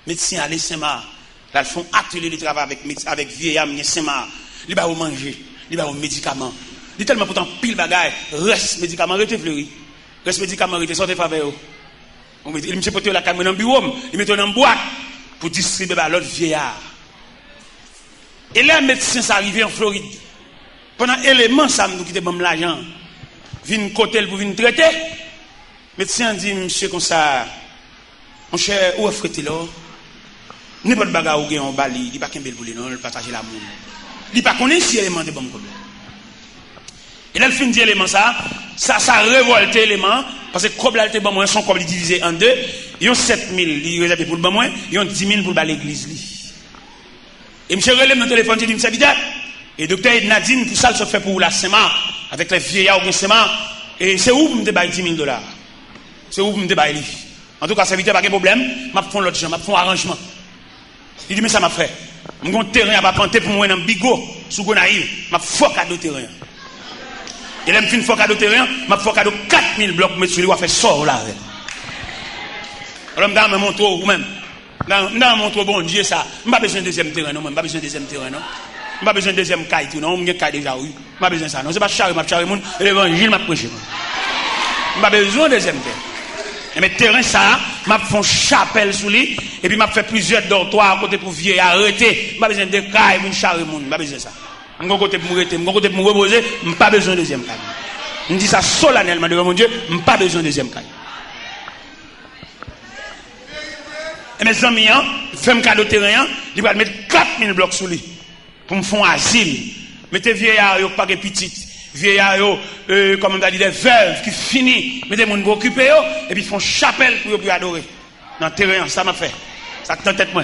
Médecin aller Saint-Mar. Là ils font atelier de travail avec vieillard, m'gain Saint-Mar. Il va manger, il va au médicament. Il tellement pourtant pile bagaille, reste médicament rete fleuri. Reste médicament rete sortez faveur. Il me porter la caméra dans bureau, il met dans boîte pour distribuer à l'autre vieillard. Et là médecin ça arrivé en Floride. Pendant élément ça nous quitter bon l'argent. Vinn côté pour venir traiter. Médecin dit monsieur comme ça mon cher où est frère là n'importe bagarre ou gain en bali, il pas qu'un bel boulot non, il partager l'amour. Il pas connaît si élément de bon problème. Et là, le fin d'élément ça révolte l'élément, parce que comme là, bon moins, son comme divisé en deux, ils ont 7,000, ils réservent pour le bon moins, ils ont 10,000 pour l'église. Et monsieur relève dans le téléphone, il dit, monsieur Vidal, et docteur Nadine, tout ça, se fait pour la SEMA, avec les vieillards ou SEMA, et c'est où vous me débaillez $10,000? C'est où vous me débaillez? En tout cas, ça évite pas de problème, je vais faire l'autre chose, je vais faire un arrangement. Il dit, mais ça m'a fait. Je vais terrain à planter pour moi dans Bigot, sous Gonaïve, je vais faire cadeau terrain. Et là, je fais un cadeau terrain, je vais faire cadeau 4,000 blocs, mais celui-là, je vais faire sort là. Alors, je vais mon tour, ou même. Dans mon tour, bon Dieu, ça. Je n'ai pas besoin de deuxième terrain, non. Je n'ai pas besoin de deuxième terrain, non. Je n'ai pas besoin de deuxième caille, non. Je n'ai pas déjà, oui. Je n'ai pas besoin de ça. Non, c'est pas charré, je charré, l'évangile m'a prêché. Je n'ai pas besoin de deuxième terrain. Mais terrain, ça, m'a fait une chapelle sous lui, et puis m'a fait plusieurs dortoirs à côté pour vieux arrêter. M'a besoin de caille, mon charre, mon, m'a besoin de ça. Mon côté pour m'arrêter, mon côté pour me reposer, m'a pas besoin de deuxième caille. Je dis ça solennellement devant mon Dieu, m'a pas besoin de deuxième caille. Et mes amis, fait un cadeau terrain, il va mettre 4000 blocs sous lui, pour me faire un asile. Mettez vieillard, pas de petites. Vieillard, comme on a dit, des veuves qui finissent, mettez mon pour occuper, et puis ils font chapelle pour adorer. Dans le terrain, ça m'a fait. Ça te tête moi.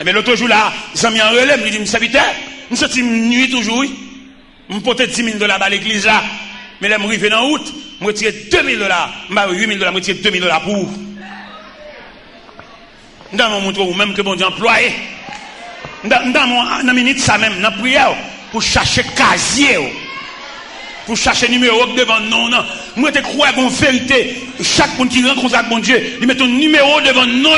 Et bien l'autre jour là, ils ont mis en relais, ils disent, serviteur, nous sommes nuit toujours, oui. Je porte $10 000 à l'église là. Mais là, je suis arrivé en août, je retire $2 000, je $8 000, je retire $2 000 pour vous. Dans mon montre ou même que bon Dieu employé. Dans mon minute ça même, dans la prière, pour chercher casier, pour chercher numéro devant non, non. Moi, je crois qu'on vérité. Chaque monde qui rencontre avec bon Dieu, il met ton numéro devant non.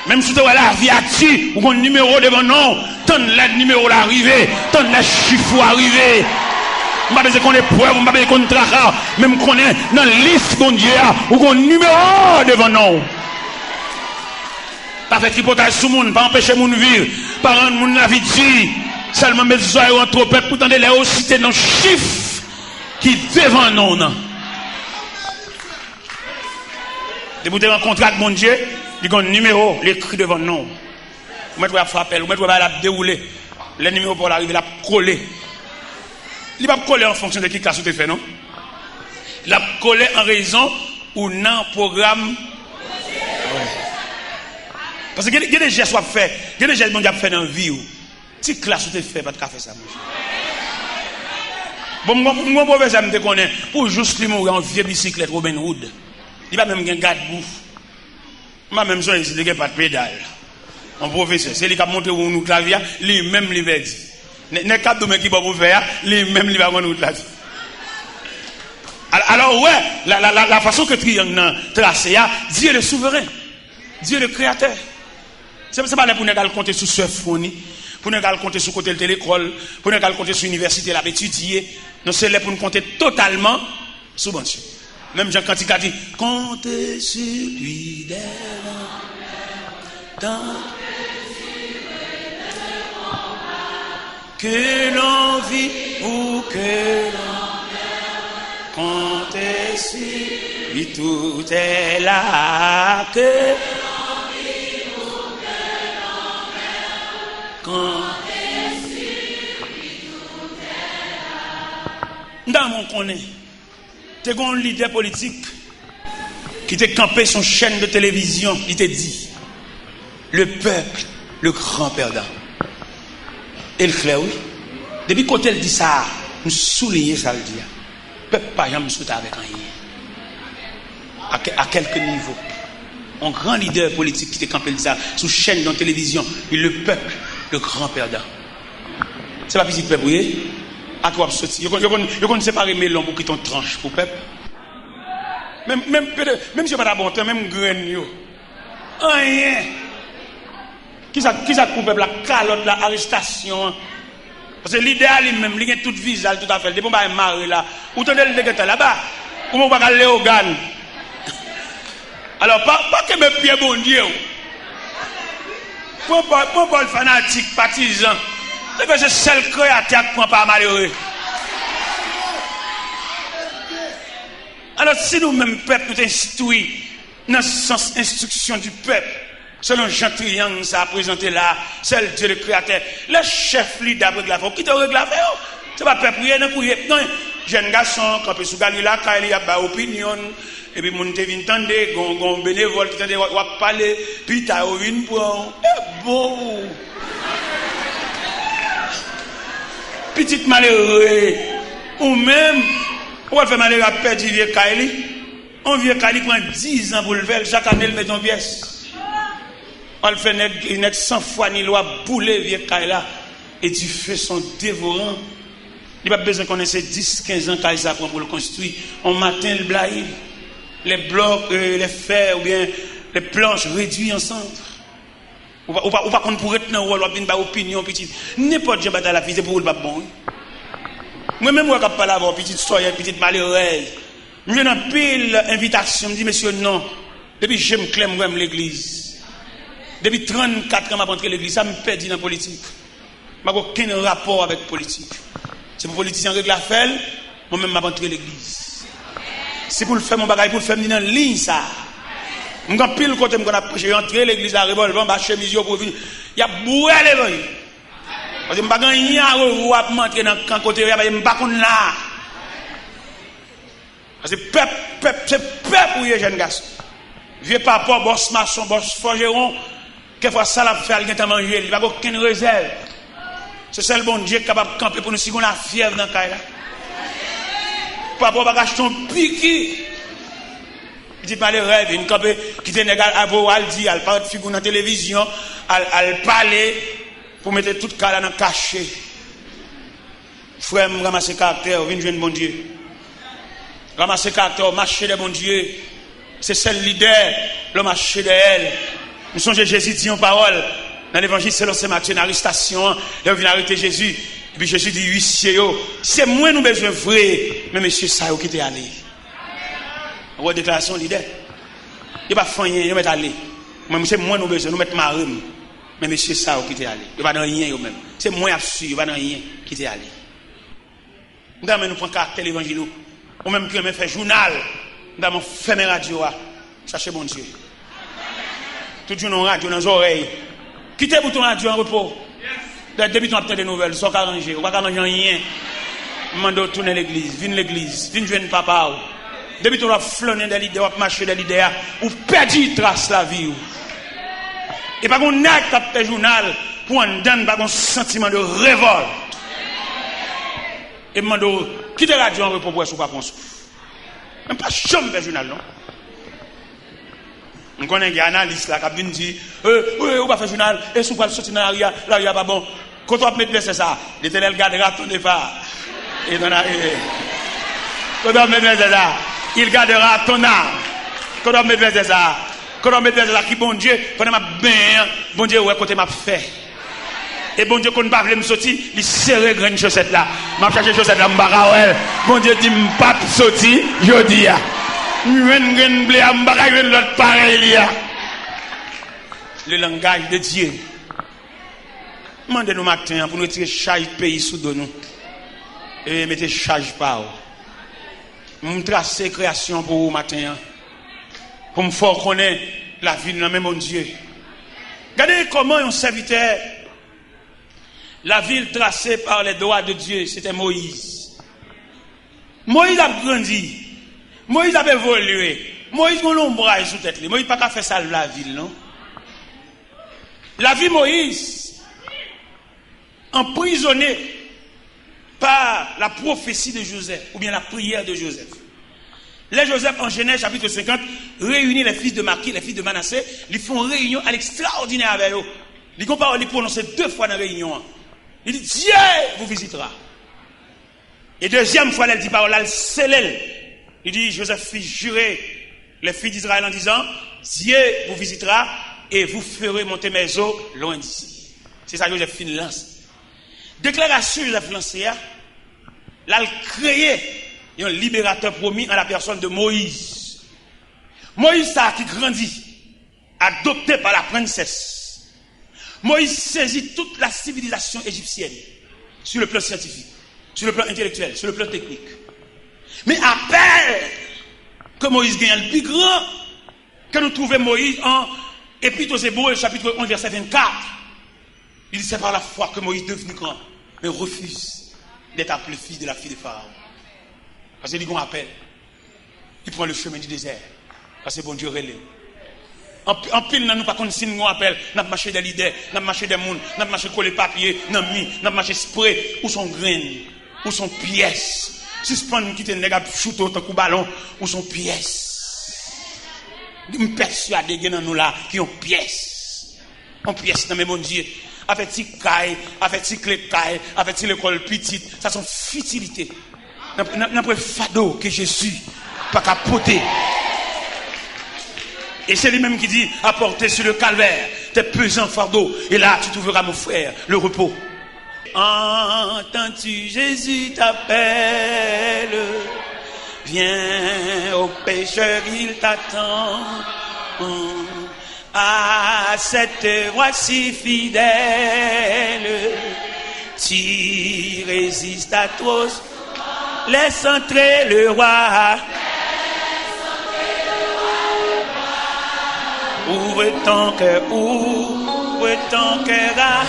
Même si tu as la vie à tu, ou un numéro devant non, ton le numéro l'arrivée, ton le chiffre arrivé. Je ne sais pas qu'on est preuve, je ne sais pas qu'on est tracas, même qu'on est dans la liste bon Dieu, ou un numéro devant non. Pas faire tripotage sur le monde, pas empêcher le monde de vivre, pas rendre le monde la vie de vie. Seulement mettre les oreilles entre peuple pour tenter les citer dans le chiffre qui devant nous. De vous rencontrer avec mon Dieu, il y a un numéro, l'écrit devant nous. Vous mettez à frapper, vous mettez à dérouler. Le numéro pour l'arriver, la coller. Il va coller en fonction de qui classe vous fait, non? Il va coller en raison ou non programme. Parce que il y a des gestes à faire, il y a des gestes que fait dans la vie. Si classe vous fait, pas de café ça. Bon, mon professeur me connaît pour juste lui mourir en vieille bicyclette Robin Hood. Il va même garde bouffe. Moi même ça il n'y a pas de pédale. Mon professeur, c'est lui qui a monté où nous clavier, lui-même il va dire. N'est pas de qui va vous faire, lui-même il va nous clavier. Alors ouais, la façon que triangle tracé, Dieu le souverain, Dieu le créateur. C'est pas là pour nous compter sur ce phone, pour nous compter sur côté de l'école, pour nous compter sur l'université là étudier. Non, c'est là pour nous compter totalement sur bon Dieu. Même Jean quand il a dit comptez sur lui que l'on vit ou que l'on comptez sur lui, tout est là que l'on vit ou que l'on comptez sur lui, tout est là. Dans mon connaît, tu as un leader politique qui t'a campé son chaîne de télévision, il t'a dit le peuple, le grand perdant. Et le clair, oui. Depuis quand elle dit ça, nous soulignons ça le dit. Le peuple pas jamais souhaité avec rien. À quelques niveaux. Un grand leader politique qui t'a campé ça sous chaîne de télévision, et le peuple, le grand perdant. C'est pas petit peuple, oui. À quoi sortir? Vous connaissez séparer melon pour qui ton tranche pour peuple. Même si pas bon temps, même graine rien. Qui ça coupe peuple la calotte la arrestation. Parce que l'idéal lui-même, il a tout visage tout à fait. Des bon ba marre là. Ou tenez le dégueulasse là-bas. Ou on va aller au GAN. Alors pas que me pied bon Dieu. Pour pas le fanatique partisan. C'est que c'est seul créateur qui prend pas malheureux. Alors si nous-mêmes, peuple, nous instruisons dans le sens instruction du peuple, selon Jean Triangle, ça a présenté là, c'est Dieu le créateur, le chef leader de la vie, qui te règle la vie, c'est pas peuple, non, jeune garçon, quand il sous Galila, quand il y a pas opinion, et puis mon te vient tendre, gon bénévole qui tende va parler, puis t'as une pour bon. Petite malheureux, ou même, on va faire malheureux à perdre vieux Kaili. Un vieux Kaili prend 10 ans pour le faire, chaque année il met en pièce. On le fait net 100 fois ni loi bouler vieux Kaili et tu fais son dévorant. Il n'y a pas besoin qu'on ait 10-15 ans Kaili ça pour le construire. On matin le blaye, les blocs, les fers ou bien les planches réduits ensemble. Ou pas qu'on pourrait être dans le rôle, ou bien opinion petite. N'importe quoi dans la vie, c'est pour le pas bon. Moi-même, je ne peux pas avoir petite soeur, petite malheureuse. Je n'ai pile invitation, je me dis, monsieur, non. Depuis que j'aime clair, j'aime l'église. Depuis 34 ans, je rentré l'église, ça me perdit dans la politique. Je n'ai aucun rapport avec la politique. C'est pour les politiciens règle la faire, moi-même, je rentré l'église. C'est pour le faire mon bagage, pour le faire dans la ligne, ça. Je suis pile côté, je suis rentré l'église, la revolver, je suis chemise pour venir. Il y a boué les gens. Parce que je ne suis pas rentrer dans le côté, je ne suis pas là. Parce que c'est peuple pour les jeunes garçons. Vieux papa, boss maçon, boss forgeron, quelquefois ça l'a fait, il a manger, il n'y a aucune réserve. C'est ça le bon Dieu qui est capable de camper pour nous si on a fièvre dans le cas. Papa va acheter un piquet. Il dit pas les rêves, une camper qui était négal à vous, elle dit, elle parle de figure dans la télévision, elle parle pour mettre tout le cas dans le cachet. Frère, je ramasse le caractère, viens jouer bon Dieu. Ramasse le caractère, marcher de bon Dieu. C'est celle leader, le marché de elle. Nous sommes Jésus dit en parole. Dans l'évangile, selon Saint Matthieu, dans l'arrestation, il vient arrêter Jésus. Et puis Jésus dit, huissier, c'est moi nous besoin vrai. Mais monsieur, ça, qui t'est allé. Votre déclaration leader. Il n'y a pas de rien, il va aller. Mais c'est moi nous besoin, nous mettre marine. Mais monsieur, ça, qui t'est allé. Il n'y a pas de rien, même. C'est moi absurde, il n'y a pas de rien qui t'est allé. Nous prenons caractère l'évangile. Ou même qui fait journal. Nous avons fait mes radios. Cherchez bon Dieu. Tout le jour, nous radio dans les oreilles. Quittez pour ton radio en repos. Depuis ton obtenu des nouvelles, sans arranger. On va pas arranger rien. Mando tourner l'église. Viens l'église. Viens jouer papa. Depuis ton flâner des leaders, marcher des leaders, ou perdu trace la vie. Et pas qu'on n'a qu'à faire journal pour en donner pas un sentiment de révolte. Et mando quittez la radio en repos pour pas qu'on souffre. Même pas chambre de journal, non? On connaît un analyste là qui vient dire on va faire journal, et si on va sortir dans l'aria, pas bon. Quand on va mettre c'est ça, l'Éternel gardera ton départ. Et dans la. Quand on va mettre c'est ça, il gardera ton âme. Quand on va mettre c'est ça, quand on va mettre c'est ça, qui bon Dieu, pendant ma bien, bon Dieu, ouais, côté m'a fait. Et bon Dieu, quand on ne va pas me sortir, il serre graine chaussette là. M'a cherché chaussette là, m'barra. Bon Dieu dit, m'pas sortir, je dis. Le langage de Dieu. Demandez-nous matin pour nous tirer charge pays sous nous. Et mettez charge par vous. Nous tracer création pour vous matin. Pour me faire connaître la vie de notre même Dieu. Regardez comment un serviteur, la ville tracée par les doigts de Dieu, c'était Moïse. Moïse a grandi. Moïse a évolué. Moïse a un ombrage sous tête. Moïse n'a pas fait ça la ville, non? La vie Moïse, emprisonné par la prophétie de Joseph, ou bien la prière de Joseph. Les Joseph, en Genèse, chapitre 50, réunit les fils de Marquis, les fils de Manassé, ils font réunion à l'extraordinaire avec eux. Ils prononcent 2 fois dans la réunion. Il dit, Dieu vous visitera. Et deuxième fois, elle dit parole, elle scelle. Il dit, Joseph fit jurer les filles d'Israël en disant, Dieu vous visitera et vous ferez monter mes eaux loin d'ici. C'est ça que Joseph fin lance. Déclaration Joseph lancée, là, il créé un libérateur promis en la personne de Moïse. Moïse, ça qui grandit, adopté par la princesse. Moïse saisit toute la civilisation égyptienne sur le plan scientifique, sur le plan intellectuel, sur le plan technique. Mais après que Moïse gagne le plus grand, que nous trouvons Moïse en Épître aux Hébreux, chapitre 11, verset 24, il dit c'est par la foi que Moïse est devenu grand, mais refuse d'être appelé fils de la fille de Pharaon. Parce qu'il dit qu'on appelle, il prend le chemin du désert, parce que bon Dieu relève. En pile, nous pas qu'on signe qu'on appelle, nous marché des leaders, nous marché des monde, nous marché coller papier, nous marché spray, où sont graines, où sont pièces. Suspendre qui te nègre shoot autant coup ballon ou son pièce. Je me persuade que nous là qui ont pièce. En pièce dans mes bon Dieu. Avec ti caille, avec ti clé caille, avec ti l'école petite, ça sont futilités. N'a pas fado que Jésus pas capoter. Et c'est lui-même qui dit apporter sur le calvaire tes pesants fardeaux et là tu trouveras mon frère le repos. Entends-tu, Jésus t'appelle, Viens au pécheur, il t'attend. À cette voix si fidèle, tu résistes à tous. Laisse entrer le roi. Ouvre ton cœur, à...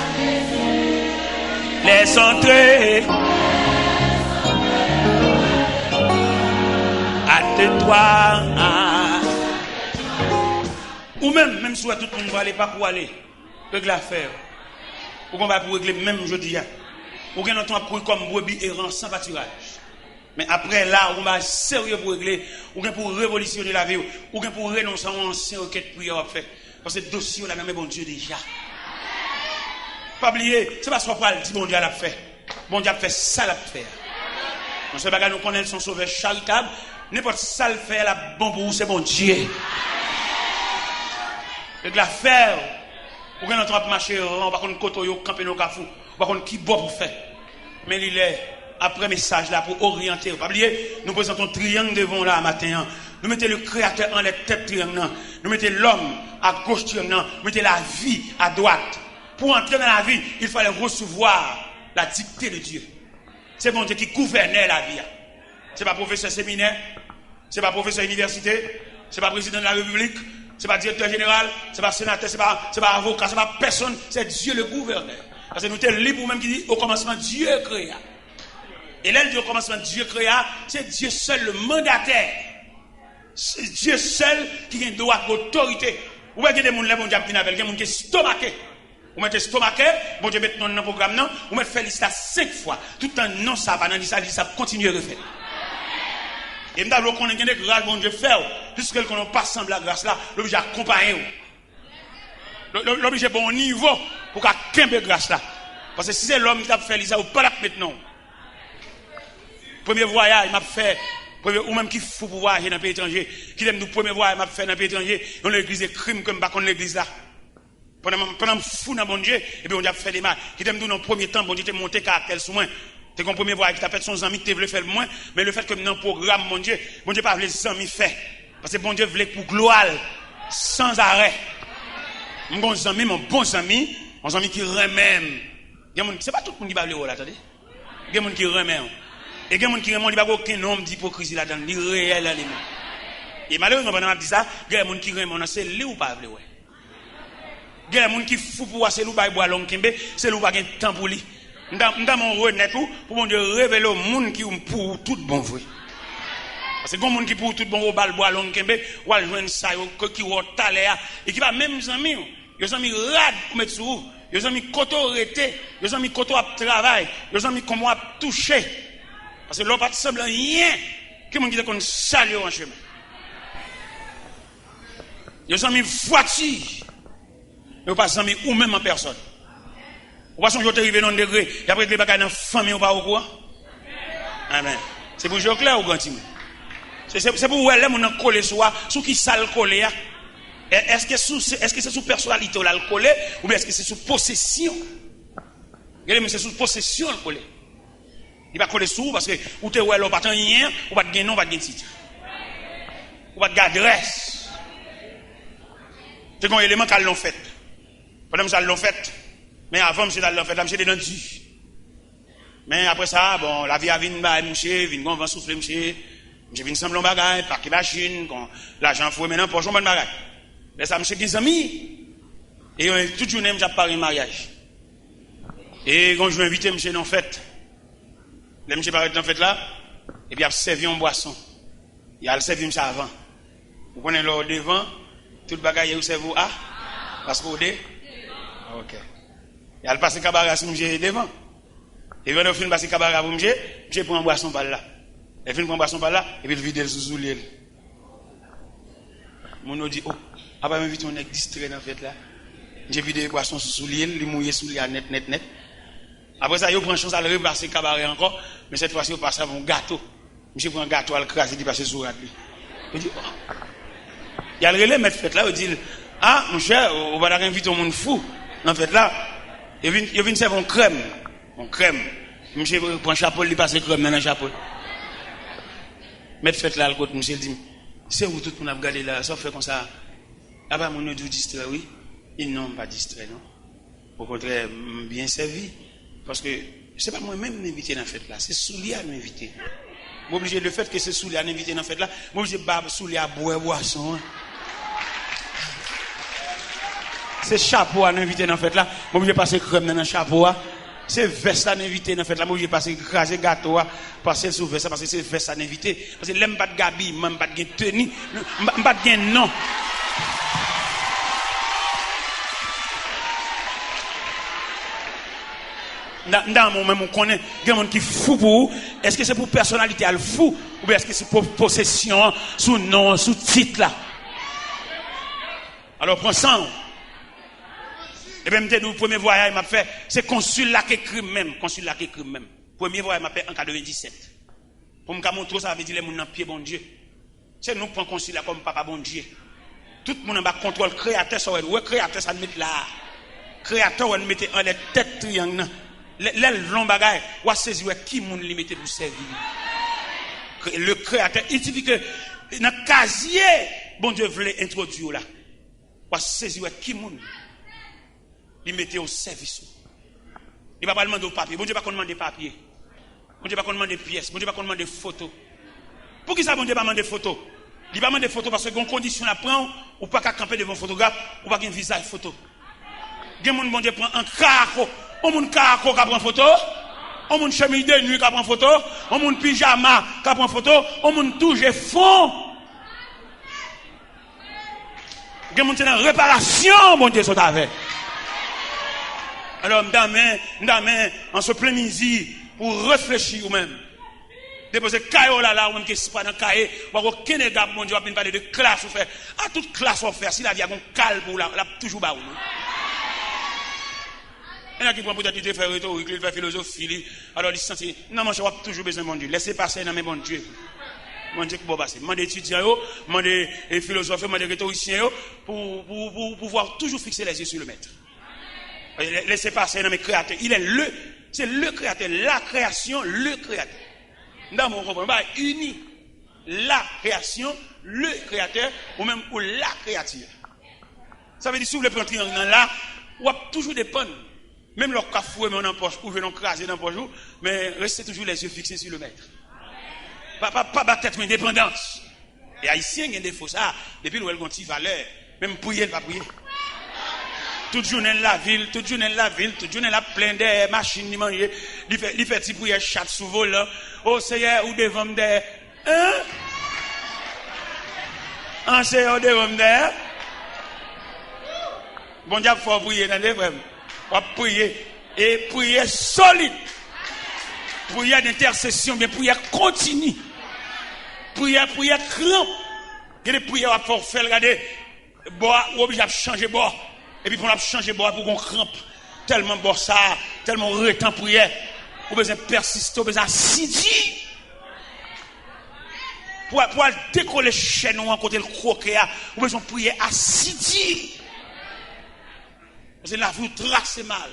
Laisse entrer. Hâte-toi. Ou même si tout le monde va aller, pas pour aller, régler l'affaire. Ou qu'on va pour régler même jeudi. Ou qu'on entend pour comme brebis errant sans pâturage. Mais après là, on va sérieux pour régler, ou pour révolutionner la vie, ou pour renoncer à un ancien requête prière à faire. Parce que le dossier, on a même bon Dieu déjà. Pas oublier, c'est pas ce qu'on parle, dit bon Dieu l'a fait. Bon Dieu a fait ça, l'a fait. On sait pas nous connaître son sauveur charitable, n'importe ça le fait, la bon pour vous, c'est bon Dieu. Et de la faire, ou qu'on entend marcher, on va qu'on côté, on camper nos cafous, on va qu'on qui boit pour faire. Mais il est après message là pour orienter. Pas oublier, nous présentons triangle devant là matin. Nous mettons le créateur en les têtes triangle. Nous mettons l'homme à gauche triangle. Nous mettons la vie à droite. Pour entrer dans la vie, il fallait recevoir la dictée de Dieu. C'est bon Dieu qui gouvernait la vie. C'est pas professeur séminaire, c'est pas professeur université, c'est pas président de la République, c'est pas directeur général, c'est pas sénateur, c'est pas avocat, c'est pas personne, c'est Dieu le gouverneur. Parce que nous sommes libres même qui dit au commencement Dieu créa. Et là, au commencement Dieu créa, c'est Dieu seul le mandataire. C'est Dieu seul qui a le droit d'autorité. Vous voyez des gens là, bon Dieu, des gens qui sont stomaqués. Vous mettez stomaqué, bon Dieu, mettez dans le programme, non, vous mettez fait liste 5 fois. Tout un non, ça va dans liste, ça continue à refaire. Et nous avons des grâces, bon Dieu, faire, puisque qu'on n'a pas semblé la grâce là, l'obligé accompagner. L'obligé bon niveau pour qu'il y ait grâce là. Parce que si c'est l'homme qui a fait liste, vous ne pouvez pas maintenant. Premier voyage, il m'a fait, ou même qui faut pour voyager dans le pays étranger, qui aime nous premier voyage, m'a fait dans le pays étranger, dans l'église, crime comme pas contre l'église là. Pendant fou dans bon Dieu, et puis on a fait des mal. Qui t'aime nous dans le premier temps, bon Dieu t'es monté caractère sous moi. T'es comme premier voyage qui t'a fait son ami, qui voulu faire le moins, mais le fait que dans le programme, bon Dieu pas voulu les amis faire. Parce que bon Dieu voulait pour gloire, sans arrêt. Mon bon ami, mon ami qui remet. C'est pas tout le monde qui va le là, attendez. Il y a des gens qui remet. Et il y a des gens qui remet, il n'y a pas aucun homme d'hypocrisie là-dedans, il est réel là. Et malheureusement, pendant que je dis ça, il y a des gens qui remet, c'est lui ou pas, ouais. Il y a des gens qui font pour voir, c'est lui ou pas, c'est lui ou pas, il y a un temps pour lui. Dans mon renet tout, pour mon Dieu révéler au monde qui pour tout bon vrai. Parce que quand monde qui pour tout bon au bal bois long kembe, ou al joindre ça qui au taler et qui va même amis, yo amis rad pour mettre sous, yo amis koto rete, yo amis koto à travail, yo amis comment à toucher. Parce que l'on pas semble rien que mon qui qu'on salue en chemin. Yo amis voiture. Mais pas amis ou même en personne. Ou pas son jour arrivé dans un degré, et après les bagages dans la famille ou pas au courant. Amen. C'est pour jouer clair ou grand timide. C'est pour où elle est collé sur qui ça le collé. Est-ce que c'est sous personnalité ou le collé, ou bien est-ce que c'est sous possession? Regardez, c'est sous possession le collé. Il va coller sous parce que ou t'es où elle pas rien, ou pas de gain non, pas de titre. Ou pas de adresse. C'est un élément qu'elle l'ont fait. Pendant que ça l'ont fait. Mais avant, monsieur l'ont fait, là, monsieur dans Dieu. Mais après ça, bon, la vie a venu, monsieur, vient qu'on va souffler, monsieur vient sembler en bagaille, parquer machine, l'argent fouet maintenant, pour jouer en bagaille. Mais ça, monsieur, 15 amis. Et toute journée, j'ai parlé de mariage. Et quand je vais inviter monsieur dans la fête, le monsieur paraît dans la fête là, et puis il a servi en boisson. Il a servi monsieur avant. Vous connaissez là devant, tout le bagaille, vous servez à, parce que vous êtes. Ok. Il a passé cabaret sur monsieur devant. Et quand on finit passer cabaret pour monsieur prend un boisson par là. Il finit prendre un boisson par là, et puis il vide le sous l'île. Mon dit, oh, après m'invite on est distrait dans la fête là. J'ai vidé le boisson sous l'île, il mouillé sous l'île net. Après ça, il prend chance à le repasser cabaret encore, mais cette fois-ci, il passe à un gâteau. Monsieur prend un gâteau à le craser, il passe sur lui. Il dit, oh. Il y a le relais, mettre fête là, il dit, ah, mon cher, on va inviter un monde fou dans la fête là. Il vient servir une crème. Monsieur prend un chapeau, il passe crème dans le chapeau. Mettre fête là, le côté, monsieur dit, c'est où tout le monde a regardé là, ça fait comme ça. Ah bah, mon Dieu distrait, oui. Ils n'ont pas distrait, non. Au contraire, bien servi. Parce que, c'est pas moi-même m'inviter dans la fête là, c'est Soulia à m'inviter. Je suis obligé le fait que c'est Soulia à m'inviter dans la fête là, je suis obligé de Soulia à boire boisson. C'est chapeau à m'inviter dans la fête là, je suis obligé de passer crème dans le chapeau. C'est veste à m'inviter dans la fête là, je suis obligé de passer craser gâteau, passer sous veste, parce que c'est veste à m'inviter. Parce que l'aime pas de gabi, même pas de tenue, pas de non. Dans mon même on connaît des gens qui fou pour est-ce que c'est pour personnalité elle fou ou bien est-ce que c'est pour possession sous nom sous titre là. Alors prends ça. Et bien le premier voyage m'a fait c'est consul là qui écrit même premier voyage m'a fait en 97 pour me montrer ça veut dire les gens dans pied bon Dieu c'est nous prend consul là comme papa bon Dieu tout le monde en bas contrôle créateur ça ouais créateur ça mettre là créateur on mettait en les têtes triangle les longs bagages, ou à saisir qui moun limité pour servir. Le créateur, il dit que dans le casier, bon Dieu voulait introduire là. Ou à saisir qui moun limité au service. Il va pas demander au papier. Bon Dieu va pas demander papier. Bon Dieu va pas demander pièces. Bon Dieu va pas demander photos. Pour qui ça bon Dieu va demander photos? Il va demander photos parce que une condition à prendre ou pas qu'à camper devant photographe ou pas qu'un visage photo. Gen moun bon Dieu prend un carco. On moun carco qui prend photo, on moun chemise de nuit qui prend photo, on moun pyjama qui prend photo, on moun touche fond. Gen moun c'est dans réparation mon Dieu sont avec. Alors m'dame en ce plein midi pour réfléchir ou même. Déposer caillou là ou même qui pas dans cahier, ou aucun gars mon Dieu va venir parler de classe ou faire. À toute classe on faire si la vie a un calme pour la toujours ba ou. Il y en a qui prennent peut-être de faire rhétorique, de faire philosophie. Alors, ils se sentent, non, moi, je n'ai toujours besoin de mon Dieu. Laissez passer dans mes bons Dieu. Mon Dieu qui va passer. Mon étudiant, mon philosophe, mon rhétoricien, pour pouvoir toujours fixer les yeux sur le maître. Laissez passer dans mes créateurs. C'est le créateur, la création, le créateur. Dans mon comprendre, uni. La création, le créateur, ou même pour la créature. Ça veut dire, si vous voulez prendre triangle là, vous avez toujours dépendre. Même leur cafoué, mais on en poche, ou venons craser dans le poche, mais restez toujours les yeux fixés sur le maître. Pas battre tête indépendance. Et haïtien, il y a des faux ça. Depuis nous, elle a une valeur. Même prier, elle va prier. Toute journée la ville, toute journée la plein de machines, il mange. Il fait petit prière, chat sous vol. Oh, Seigneur, ou devant me de. Hein? En Seigneur, devant me de. Bon Dieu, il faut prier dans les frères. On va prier et prier solide. Prière d'intercession, mais prière continue. Prière crampe. Il y a des prières à faire, regardez, bois, ou obligé de changer bois. Et puis pour changer bois, pour qu'on crampe. Tellement bois ça, tellement retard prière. Ou besoin persister, ou besoin assidu. Pour décoller chez nous, en côté le croquet, ou besoin prier assidu. Parce que la vie trace mal.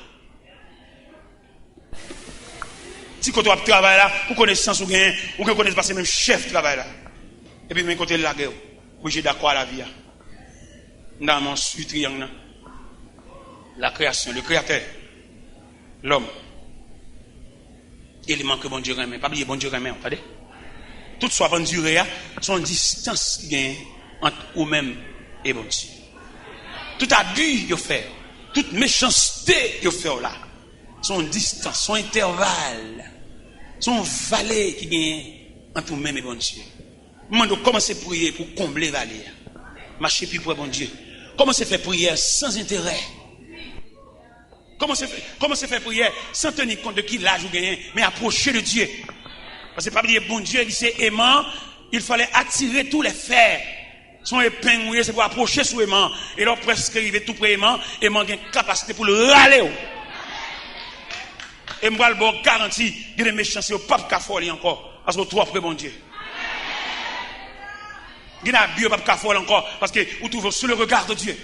Si quand tu travailles là, pour connaissance ou gain, ou que connaisse pas même chef travail là. Et puis même côté la guerre, vous j'ai d'accord à la vie. Dans mon triangle, la création, le créateur, l'homme, élément que bon Dieu remet, pas oublier bon Dieu remet, entendez? Toute soit bonne durée, son distance gain entre vous-même et bon Dieu. Tout abus vous fait. Toute méchanceté que fait là, son distance, son intervalle, son valet qui gagne entre nous-mêmes et bon Dieu. Moi, nous commençons à prier pour combler valet. Marcher plus pour bon Dieu. Commencez à faire prière sans intérêt. Commencez à faire prière sans tenir compte de qui l'âge vous gagnez, mais approcher de Dieu. Parce que pas dire bon Dieu, il c'est aimant, il fallait attirer tous les fers. Son épingle, c'est pour approcher sous aimant. Et là, presque arrivé tout près aimant, aimant a une capacité pour le râler. Et moi, le bon garantie, il y a des méchancetés au pape Cafoli encore. Parce que trop après bon Dieu. Il y a des pape Cafoli encore. Parce que vous trouvez sous le regard de Dieu.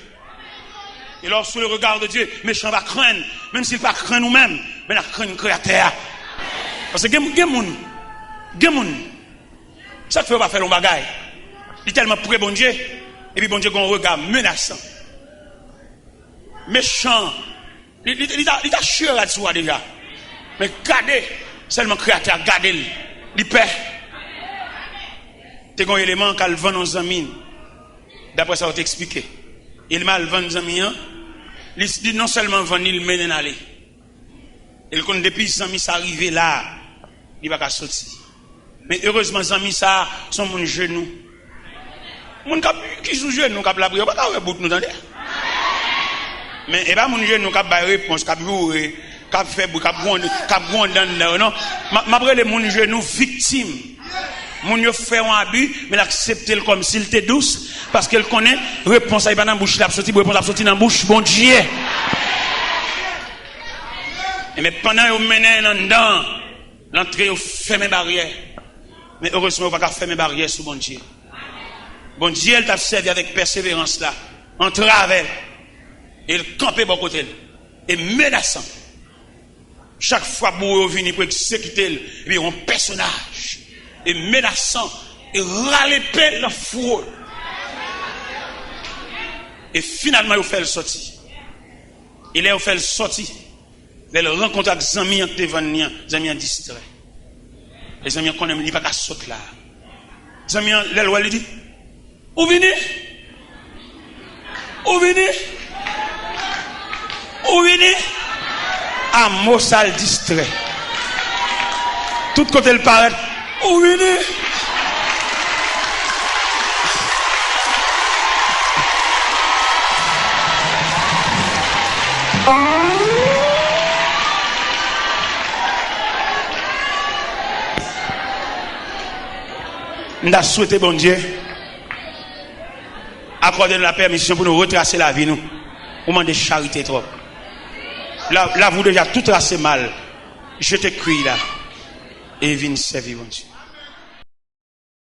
Et là, sous le regard de Dieu, méchant va craindre. Même s'il ne va pas craindre nous-mêmes, mais il va craindre le créateur. Parce que il y a des gens Ça te fait pas faire un bagage. Il est tellement près bon Dieu. Et puis bon Dieu a un regard menaçant. Méchant. Il a chié là-dessus déjà. Mais gardez, seulement créateur, gardez-le. Il paie. C'est un élément qu'elle vend dans amis. D'après ça, on t'explique. Il m'a vendu dans amis. Il dit non seulement vendre, il mène à aller. Et quand depuis les amis arrivé là, il va pas sortir. Mais heureusement, les amis ça sont mon genou. Mon qui sous genou, qui la prière, pas qu'à bout nous entendez. Mais et pas mon genou qui a réponse, qui a bourré, qui a fait, qui a bon dans non. M'après les mon genou victime. Mon yo fait un abus, mais l'accepter comme s'il était douce, parce qu'elle connaît réponse à pas dans bouche, la sortie, réponse la sortie dans bouche, bon Dieu. Mais pendant yo mené dedans, l'entrée yo ferme barrière. Mais heureusement, on va pas fermer barrière sous bon Dieu. Bon Dieu, elle t'a servi avec persévérance là, en travers. Et il campait bon côté. Et menaçant. Chaque fois que vous venez pour exécuter, il y a un personnage. Et menaçant. Et râler dans le four. Et finalement, il fait le sortir. Il a fait le sortir. Il rencontre avec les amis en téléphone, les amis en distrait. Les amis connaissent, il n'y a pas qu'à sauter là. Les amis, l'éloi lui dit, où venez? Où venez? Où venez? À Mossal distrait. Tout côté le paraît, où venez? Nous avons souhaité, bon Dieu, accorder la permission pour nous retracer la vie, nous. Au moment de charité trop. Là, vous déjà tout tracé mal. Je t'écris là. Et viens servir, bon Dieu.